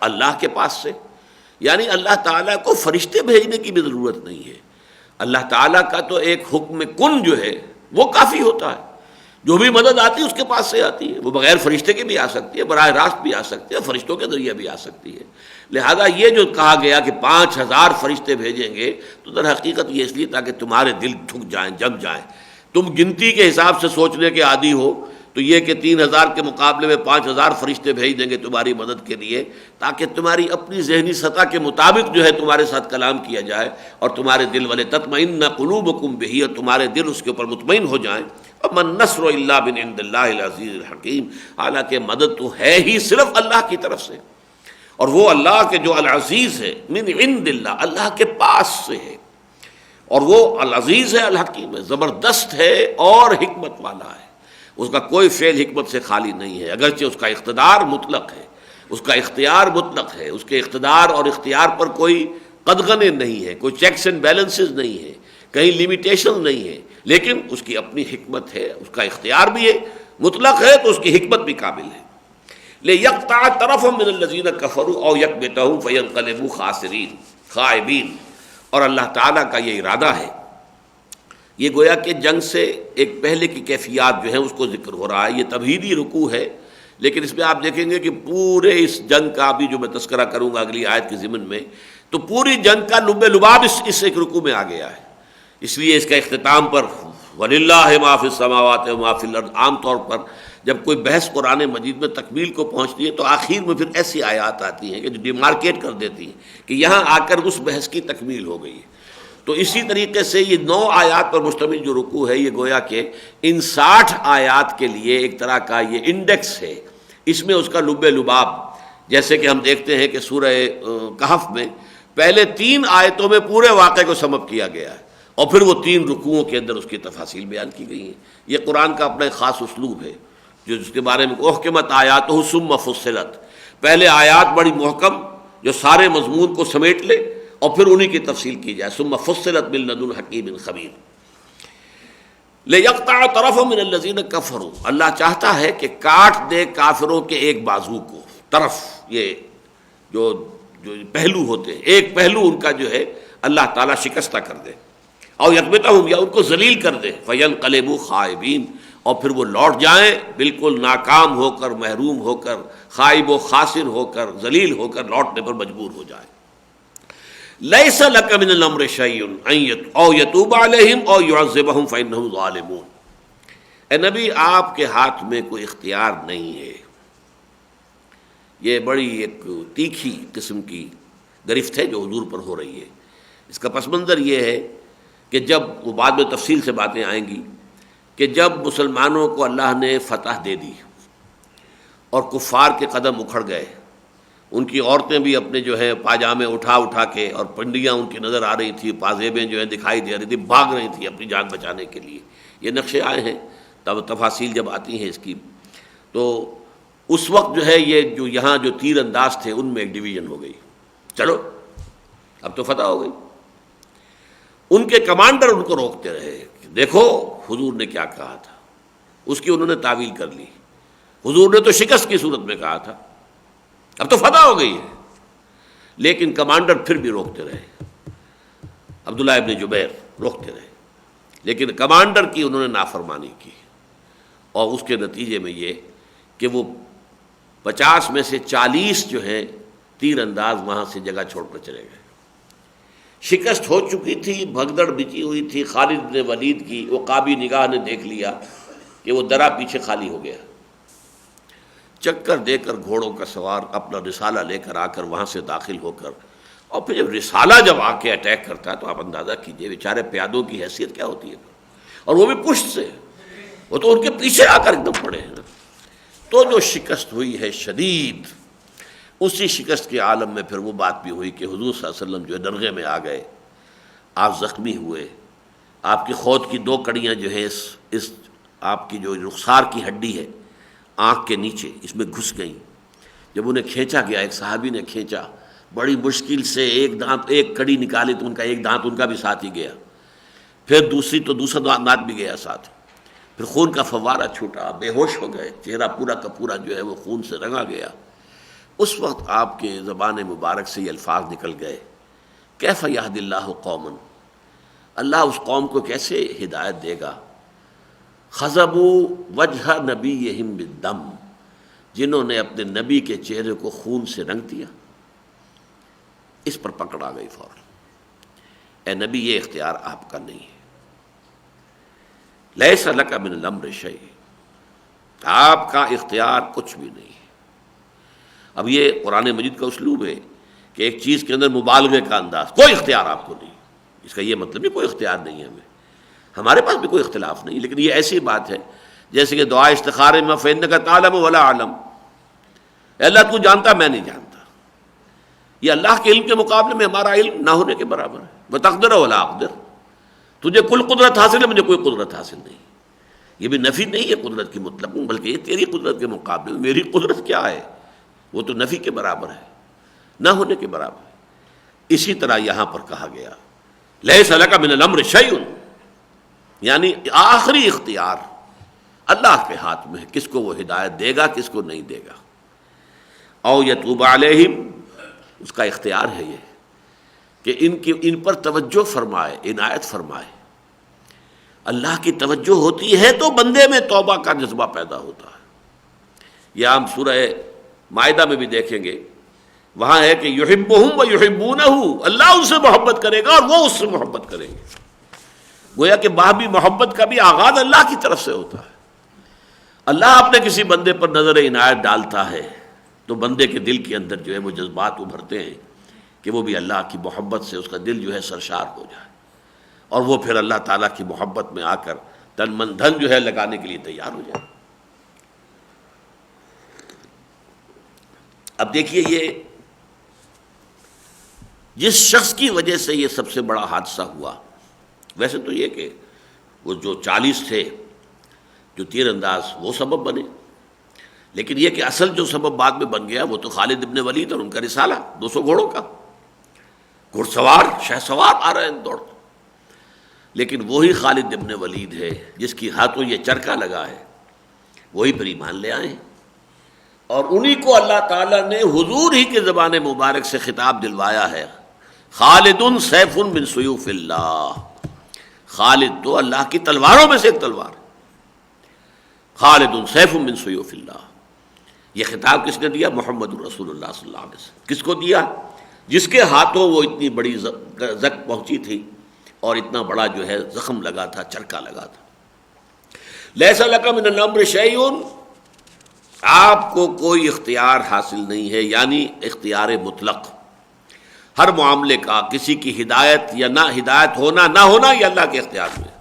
اللہ کے پاس سے، یعنی اللہ تعالیٰ کو فرشتے بھیجنے کی بھی ضرورت نہیں ہے، اللہ تعالیٰ کا تو ایک حکم کن جو ہے وہ کافی ہوتا ہے، جو بھی مدد آتی ہے اس کے پاس سے آتی ہے، وہ بغیر فرشتے کے بھی آ سکتی ہے، براہ راست بھی آ سکتی ہے، فرشتوں کے ذریعے بھی آ سکتی ہے۔ لہذا یہ جو کہا گیا کہ 5000 فرشتے بھیجیں گے، تو در حقیقت یہ اس لیے تاکہ تمہارے دل ٹھک جائیں، جم جائیں، تم گنتی کے حساب سے سوچنے کے عادی ہو، تو یہ کہ 3000 کے مقابلے میں 5000 فرشتے بھیج دیں گے تمہاری مدد کے لیے، تاکہ تمہاری اپنی ذہنی سطح کے مطابق جو ہے تمہارے ساتھ کلام کیا جائے، اور تمہارے دل وَلِتَطْمَئِنَّ قُلُوبُكُمْ بِهِ، اور تمہارے دل اس کے اوپر مطمئن ہو جائیں۔ وَمَا النَّصْرُ إِلَّا مِنْ عِنْدِ اللَّهِ الْعَزِيزِ الْحَكِيمِ، حالانکہ مدد تو ہے ہی صرف اللہ کی طرف سے، اور وہ اللہ کے جو العزیز ہے، من عند اللہ، اللہ کے پاس سے ہے، اور وہ العزیز ہے، الحکیم ہے، زبردست ہے اور حکمت والا ہے، اس کا کوئی فعل حکمت سے خالی نہیں ہے، اگرچہ اس کا اقتدار مطلق ہے، اس کا اختیار مطلق ہے، اس کے اقتدار اور اختیار پر کوئی قدغنیں نہیں ہے، کوئی چیکس اینڈ بیلنسز نہیں ہے، کہیں لیمیٹیشن نہیں ہے، لیکن اس کی اپنی حکمت ہے، اس کا اختیار بھی ہے، مطلق ہے تو اس کی حکمت بھی کامل ہے۔ لِيَقْطَعَ طَرَفًا مِّنَ الَّذِينَ كَفَرُوا أَوْ يَكْبِتَهُمْ فَيَنقَلِبُوا خَائِبِينَ، اور اللہ تعالیٰ کا یہ ارادہ ہے، یہ گویا کہ جنگ سے ایک پہلے کی کیفیات جو ہیں اس کو ذکر ہو رہا ہے، یہ تمہیدی رکوع ہے، لیکن اس میں آپ دیکھیں گے کہ پورے اس جنگ کا بھی جو میں تذکرہ کروں گا اگلی آیت کے ضمن میں، تو پوری جنگ کا لب لباب اس ایک رکوع میں آ گیا ہے، اس لیے اس کا اختتام پر وَلِلَّهِ مَا فِي السَّمَاوَاتِ وَمَا فِي الْأَرْضِ، عام طور پر جب کوئی بحث قرآن مجید میں تکمیل کو پہنچتی ہے تو آخر میں پھر ایسی آیات آتی ہیں کہ جو ڈیمارکیٹ کر دیتی ہیں کہ یہاں آ کر اس بحث کی تکمیل ہو گئی ہے۔ تو اسی طریقے سے یہ 9 آیات پر مشتمل جو رکوع ہے، یہ گویا کہ ان 60 آیات کے لیے ایک طرح کا یہ انڈیکس ہے، اس میں اس کا لب لباب، جیسے کہ ہم دیکھتے ہیں کہ سورہ کہف میں پہلے 3 آیتوں میں پورے واقعے کو سم اپ کیا گیا ہے، اور پھر وہ 3 رکوعوں کے اندر اس کی تفاصیل بیان کی گئی ہیں۔ یہ قرآن کا اپنا ایک خاص اسلوب ہے، جو جس کے بارے میں احکمت آیاتہ ثم فصلت، پہلے آیات بڑی محکم جو سارے مضمون کو سمیٹ لے اور پھر انہی کی تفصیل کی جائے، ثم فصلت من لدن حکیم خبیر۔ لِيَقْطَعَ طَرَفًا مِّنَ الَّذِينَ كَفَرُوا، اللہ چاہتا ہے کہ کاٹ دے کافروں کے ایک بازو کو، طرف یہ جو پہلو ہوتے ہیں، ایک پہلو ان کا جو ہے اللہ تعالیٰ شکستہ کر دے، اور یکبتہم، یا ان کو ذلیل کر دے، فَيَنْقَلِبُوا خَائِبِينَ، اور پھر وہ لوٹ جائیں بالکل ناکام ہو کر، محروم ہو کر، خائب و خاسر ہو کر، ذلیل ہو کر لوٹنے پر مجبور ہو جائیں۔ لَيْسَ لَكَ مِنَ الْأَمْرِ شَيْءٌ أَوْ يَتُوبَ عَلَيْهِمْ أَوْ يُعَذِّبَهُمْ فَإِنَّهُمْ ظَالِمُونَ، اے نبی آپ کے ہاتھ میں کوئی اختیار نہیں ہے۔ یہ بڑی ایک تیکھی قسم کی گرفت ہے جو حضور پر ہو رہی ہے۔ اس کا پس منظر یہ ہے کہ جب وہ بعد میں تفصیل سے باتیں آئیں گی کہ جب مسلمانوں کو اللہ نے فتح دے دی اور کفار کے قدم اکھڑ گئے، ان کی عورتیں بھی اپنے جو ہے پاجامے اٹھا اٹھا کے، اور پنڈیاں ان کی نظر آ رہی تھی، پازیبیں جو ہیں دکھائی دے رہی تھی، بھاگ رہی تھی اپنی جان بچانے کے لیے، یہ نقشے آئے ہیں، تب تفاصیل جب آتی ہیں اس کی، تو اس وقت جو ہے یہ جو یہاں جو تیر انداز تھے ان میں ایک ڈویژن ہو گئی، چلو اب تو فتح ہو گئی۔ ان کے کمانڈر ان کو روکتے رہے، دیکھو حضور نے کیا کہا تھا، اس کی انہوں نے تعویل کر لی، حضور نے تو شکست کی صورت میں کہا تھا، اب تو فتح ہو گئی ہے، لیکن کمانڈر پھر بھی روکتے رہے، عبداللہ ابن جبیر روکتے رہے، لیکن کمانڈر کی انہوں نے نافرمانی کی، اور اس کے نتیجے میں یہ کہ وہ 50 میں سے 40 جو ہیں تیر انداز وہاں سے جگہ چھوڑ کر چلے گئے۔ شکست ہو چکی تھی، بھگدڑ بچی ہوئی تھی خالد بن ولید کی، وہ قابی نگاہ نے دیکھ لیا کہ وہ درا پیچھے خالی ہو گیا۔ چکر دے کر گھوڑوں کا سوار اپنا رسالہ لے کر آ کر وہاں سے داخل ہو کر، اور پھر جب رسالہ جب آ کے اٹیک کرتا ہے تو آپ اندازہ کیجئے بیچارے پیادوں کی حیثیت کیا ہوتی ہے، اور وہ بھی پشت سے، وہ تو ان کے پیچھے آ کر ایک دم پڑے ہیں۔ تو جو شکست ہوئی ہے شدید، اسی شکست کے عالم میں پھر وہ بات بھی ہوئی کہ حضور صلی اللہ علیہ وسلم جو ہے درگاہ میں آ گئے، آپ زخمی ہوئے، آپ کی خود کی 2 کڑیاں جو ہیں اس آپ کی جو رخسار کی ہڈی ہے آنکھ کے نیچے، اس میں گھس گئیں۔ جب انہیں کھینچا گیا، ایک صحابی نے کھینچا، بڑی مشکل سے ایک کڑی نکالی تو ان کا ایک دانت ان کا بھی ساتھ ہی گیا، پھر دوسرا دانت بھی گیا ساتھ، پھر خون کا فوارہ چھوٹا، بے ہوش ہو گئے، چہرہ پورا کا پورا جو ہے وہ خون سے رنگا گیا۔ اس وقت آپ کے زبان مبارک سے یہ الفاظ نکل گئے، کیف یہد اللہ قوما، اللہ اس قوم کو کیسے ہدایت دے گا، خضبوا وجہ نبیہم بالدم، جنہوں نے اپنے نبی کے چہرے کو خون سے رنگ دیا۔ اس پر پکڑ آ گئی فوراً، اے نبی یہ اختیار آپ کا نہیں ہے، لیس لک من الامر شیء، آپ کا اختیار کچھ بھی نہیں ہے۔ اب یہ قرآن مجید کا اسلوب ہے کہ ایک چیز کے اندر مبالغے کا انداز، کوئی اختیار آپ کو نہیں، اس کا یہ مطلب نہیں کوئی اختیار نہیں ہے ہمیں، ہمارے پاس بھی کوئی اختلاف نہیں، لیکن یہ ایسی بات ہے جیسے کہ دعا استخارے میں فإنک تعلم ولا اعلم، اے اللہ تو جانتا میں نہیں جانتا، یہ اللہ کے علم کے مقابلے میں ہمارا علم نہ ہونے کے برابر ہے۔ وتقدر ولا اقدر، تجھے کل قدرت حاصل ہے، مجھے کوئی قدرت حاصل نہیں۔ یہ بھی نفی نہیں ہے قدرت کی مطلق، بلکہ یہ تیری قدرت کے مقابلے میں میری قدرت کیا ہے، وہ تو نفی کے برابر ہے، نہ ہونے کے برابر ہے۔ اسی طرح یہاں پر کہا گیا لیس لک من الامر شیء، یعنی آخری اختیار اللہ کے ہاتھ میں ہے، کس کو وہ ہدایت دے گا کس کو نہیں دے گا۔ او یتوب علیہم، اس کا اختیار ہے یہ کہ ان پر توجہ فرمائے، عنایت فرمائے۔ اللہ کی توجہ ہوتی ہے تو بندے میں توبہ کا جذبہ پیدا ہوتا ہے۔ یہ ہم سورہ مائدہ میں بھی دیکھیں گے، وہاں ہے کہ یحبہم و یحبونہ، اللہ ان سے محبت کرے گا اور وہ اس سے محبت کریں گے۔ گویا کہ باہمی محبت کا بھی آغاز اللہ کی طرف سے ہوتا ہے۔ اللہ اپنے کسی بندے پر نظر عنایت ڈالتا ہے تو بندے کے دل کے اندر جو ہے وہ جذبات ابھرتے ہیں کہ وہ بھی اللہ کی محبت سے اس کا دل جو ہے سرشار ہو جائے، اور وہ پھر اللہ تعالیٰ کی محبت میں آ کر تن من دھن جو ہے لگانے کے لیے تیار ہو جائے۔ اب دیکھیے، یہ جس شخص کی وجہ سے یہ سب سے بڑا حادثہ ہوا، ویسے تو یہ کہ وہ جو 40 تھے جو تیر انداز وہ سبب بنے، لیکن یہ کہ اصل جو سبب بعد میں بن گیا وہ تو خالد ابن ولید اور ان کا رسالہ 200 گھوڑوں کا، گھڑ سوار شہ سوار آ رہے ہیں دوڑ، لیکن وہی خالد ابن ولید ہے جس کی ہاتھوں یہ چرکا لگا ہے، وہی پر ایمان لے آئے ہیں، اور انہی کو اللہ تعالیٰ نے حضور ہی کے زبان مبارک سے خطاب دلوایا ہے، خالد سیف من سیوف اللہ، خالد تو اللہ کی تلواروں میں سے ایک تلوار، خالد سیف من سیوف اللہ۔ یہ خطاب کس نے دیا؟ محمد رسول اللہ صلی اللہ علیہ وسلم۔ کس کو دیا؟ جس کے ہاتھوں وہ اتنی بڑی زک پہنچی تھی اور اتنا بڑا جو ہے زخم لگا تھا، چرکا لگا تھا۔ لیس لک من الامر شیء، آپ کو کوئی اختیار حاصل نہیں ہے، یعنی اختیار مطلق۔ ہر معاملے کا کسی کی ہدایت یا نہ ہدایت ہونا نہ ہونا یہ اللہ کے اختیار میں ہے۔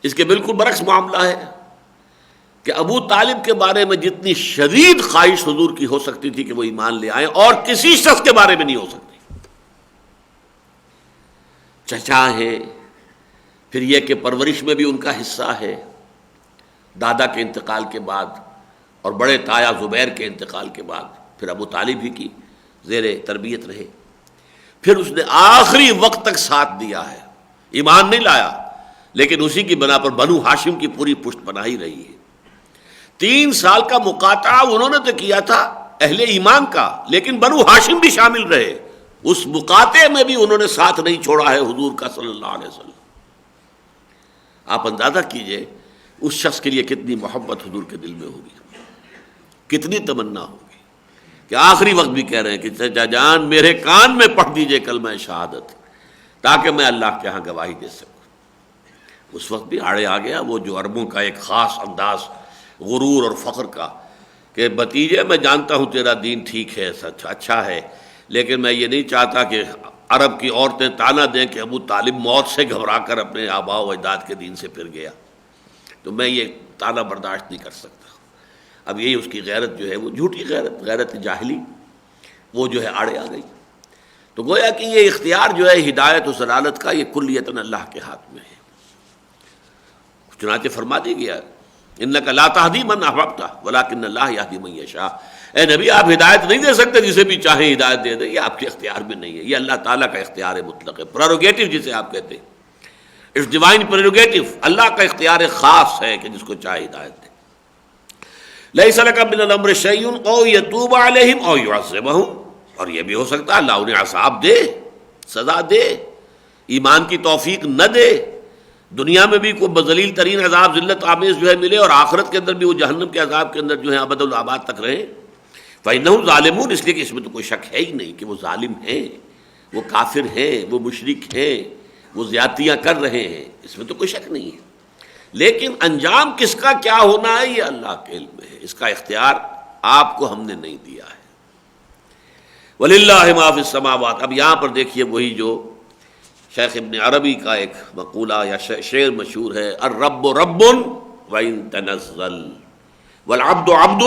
اس کے بالکل برعکس معاملہ ہے کہ ابو طالب کے بارے میں جتنی شدید خواہش حضور کی ہو سکتی تھی کہ وہ ایمان لے آئیں، اور کسی شخص کے بارے میں نہیں ہو سکتی۔ چچا ہے، پھر یہ کہ پرورش میں بھی ان کا حصہ ہے، دادا کے انتقال کے بعد اور بڑے تایا زبیر کے انتقال کے بعد پھر ابو طالب ہی کی زیر تربیت رہے، پھر اس نے آخری وقت تک ساتھ دیا ہے، ایمان نہیں لایا، لیکن اسی کی بنا پر بنو ہاشم کی پوری پشت پناہی رہی ہے۔ 3 سال کا مقاطعہ انہوں نے تو کیا تھا اہل ایمان کا، لیکن بنو ہاشم بھی شامل رہے، اس مقاطعے میں بھی انہوں نے ساتھ نہیں چھوڑا ہے حضور کا صلی اللہ علیہ وسلم۔ آپ اندازہ کیجئے اس شخص کے لیے کتنی محبت حضور کے دل میں ہوگی، کتنی تمنا ہوگی کہ آخری وقت بھی کہہ رہے ہیں کہ چچا جان میرے کان میں پڑھ دیجئے کلمہ شہادت تاکہ میں اللہ کے ہاں گواہی دے سکوں۔ اس وقت بھی آڑے آ گیا وہ جو عربوں کا ایک خاص انداز غرور اور فخر کا کہ بھتیجے میں جانتا ہوں تیرا دین ٹھیک ہے، سچ اچھا ہے، لیکن میں یہ نہیں چاہتا کہ عرب کی عورتیں طعنہ دیں کہ ابو طالب موت سے گھبرا کر اپنے آباء و اجداد کے دین سے پھر گیا، تو میں یہ طعنہ برداشت نہیں کر سکتا۔ اب یہی اس کی غیرت جو ہے وہ جھوٹی غیرت، غیرت جاہلی، وہ جو ہے آڑے آ گئی۔ تو گویا کہ یہ اختیار جو ہے ہدایت و ضلالت کا یہ کلیتاً اللہ کے ہاتھ میں ہے۔ چنانچہ فرما دیا گیا انک لا تہدی من احببت ولکن اللہ یہدی من یشاء، اے نبی آپ ہدایت نہیں دے سکتے، جسے بھی چاہیں ہدایت دے دیں، یہ آپ کے اختیار میں نہیں ہے، یہ اللہ تعالیٰ کا اختیار مطلق ہے، پریروگیٹو جسے آپ کہتے ہیں، اٹس ڈیوائن پریروگیٹو، اللہ کا اختیار خاص ہے کہ جس کو چاہے ہدایت دے۔ لیس لک من الامر شیء او یتوب علیہم او یعذبہم، اور یہ بھی ہو سکتا ہے اللہ انہیں عذاب دے، سزا دے، ایمان کی توفیق نہ دے، دنیا میں بھی کوئی بذلیل ترین عذاب ذلت آمیز جو ہے ملے، اور آخرت کے اندر بھی وہ جہنم کے عذاب کے اندر جو ہے ابد الآباد تک رہے۔ فإنہم ظالمون، اس لیے کہ اس میں تو کوئی شک ہے ہی نہیں کہ وہ ظالم ہیں، وہ کافر ہیں، وہ مشرک ہیں، وہ زیادتیاں کر رہے ہیں، اس میں تو کوئی شک نہیں ہے، لیکن انجام کس کا کیا ہونا ہے یہ اللہ کے علم میں ہے، اس کا اختیار آپ کو ہم نے نہیں دیا ہے۔ وَلِلَّهِ مَا فِي السَّمَاوَاتِ، اب یہاں پر دیکھیے وہی جو شیخ ابن عربی کا ایک مقولہ یا شعر مشہور ہے، الرب رب وَإِن تَنَزَّلْ وَالْعَبْدُ عَبْدٌ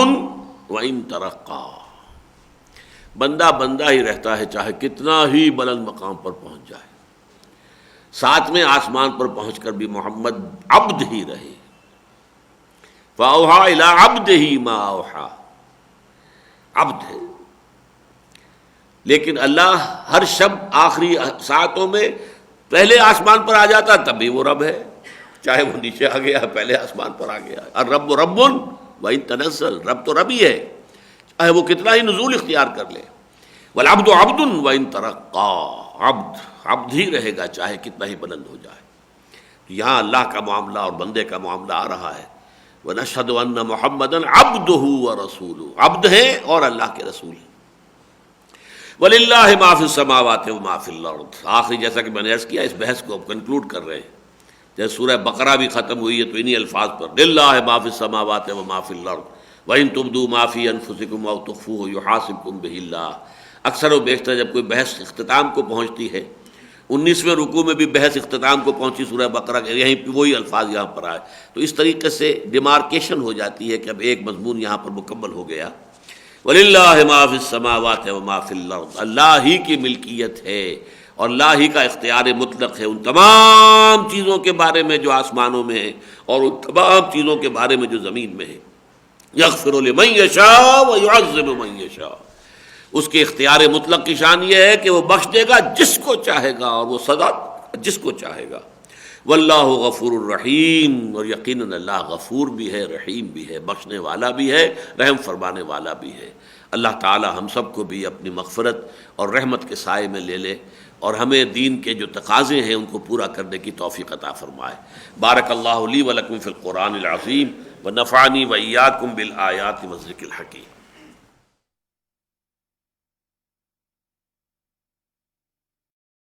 وَإِن تَرَقَّى، بندہ بندہ ہی رہتا ہے چاہے کتنا ہی بلند مقام پر پہنچ جائے، ساتویں آسمان پر پہنچ کر بھی محمد عبد ہی رہے۔ فَأَوْحَىٰ إِلَىٰ عَبْدِهِ مَا أَوْحَىٰ، عبد ہے، لیکن اللہ ہر شب آخری ساعتوں میں پہلے آسمان پر آ جاتا تب بھی وہ رب ہے، چاہے وہ نیچے آ گیا پہلے آسمان پر آ گیا۔ الرب رب وَإِن تَنَزَّلْ، رب تو رب ہی ہے چاہے وہ کتنا ہی نزول اختیار کر لے۔ وَالْعَبْدُ عَبْدٌ وَإِن تَرَقَّى، عبد عبد ہی رہے گا چاہے کتنا ہی بلند ہو جائے۔ یہاں اللہ کا معاملہ اور بندے کا معاملہ آ رہا ہے، وَنَشْهَدُ أَنَّ مُحَمَّدًا عَبْدُهُ وَرَسُولُهُ، عبد ہیں اور اللہ کے رسول ہیں۔ وَلِلَّهِ مَا فِي السَّمَاوَاتِ وَمَا فِي الْأَرْضِ، آخری جیسا کہ میں نے عرض کیا اس بحث کو اب کنکلوڈ کر رہے ہیں، جیسے سورہ بقرہ بھی ختم ہوئی ہے تو انہی الفاظ پر لِلَّهِ مَا فِي السَّمَاوَاتِ وَمَا فِي الْأَرْضِ وَإِن تُبْدُوا مَا فِي أَنفُسِكُمْ أَوْ تُخْفُوهُ يُحَاسِبْكُم بِهِ اللَّهُ۔ اکثر و بیشتر جب کوئی بحث اختتام کو پہنچتی ہے، 19ویں رکوع میں بھی بحث اختتام کو پہنچی سورہ بقرہ کے، یہیں پہ وہی الفاظ یہاں پر آئے، تو اس طریقے سے ڈیمارکیشن ہو جاتی ہے کہ اب ایک مضمون یہاں پر مکمل ہو گیا۔ وَلِلَّهِ مَا فِي السَّمَاوَاتِ وَمَا فِي الْأَرْضِ، اللہ ہی کی ملکیت ہے اور اللہ ہی کا اختیار مطلق ہے ان تمام چیزوں کے بارے میں جو آسمانوں میں ہیں اور ان تمام چیزوں کے بارے میں جو زمین میں ہے۔ یغفر لمن یشاء ویعذب من یشاء، اس کے اختیار مطلق کی شان یہ ہے کہ وہ بخش دے گا جس کو چاہے گا اور وہ سزا جس کو چاہے گا۔ واللہ غفور الرحیم، اور یقیناً اللہ غفور بھی ہے، رحیم بھی ہے، بخشنے والا بھی ہے، رحم فرمانے والا بھی ہے۔ اللہ تعالی ہم سب کو بھی اپنی مغفرت اور رحمت کے سائے میں لے لے اور ہمیں دین کے جو تقاضے ہیں ان کو پورا کرنے کی توفیق عطا فرمائے۔ بارک اللہ لی ولکم فی القرآن العظیم ونفعنی وإیاکم بالآیات والذکر الحکیم۔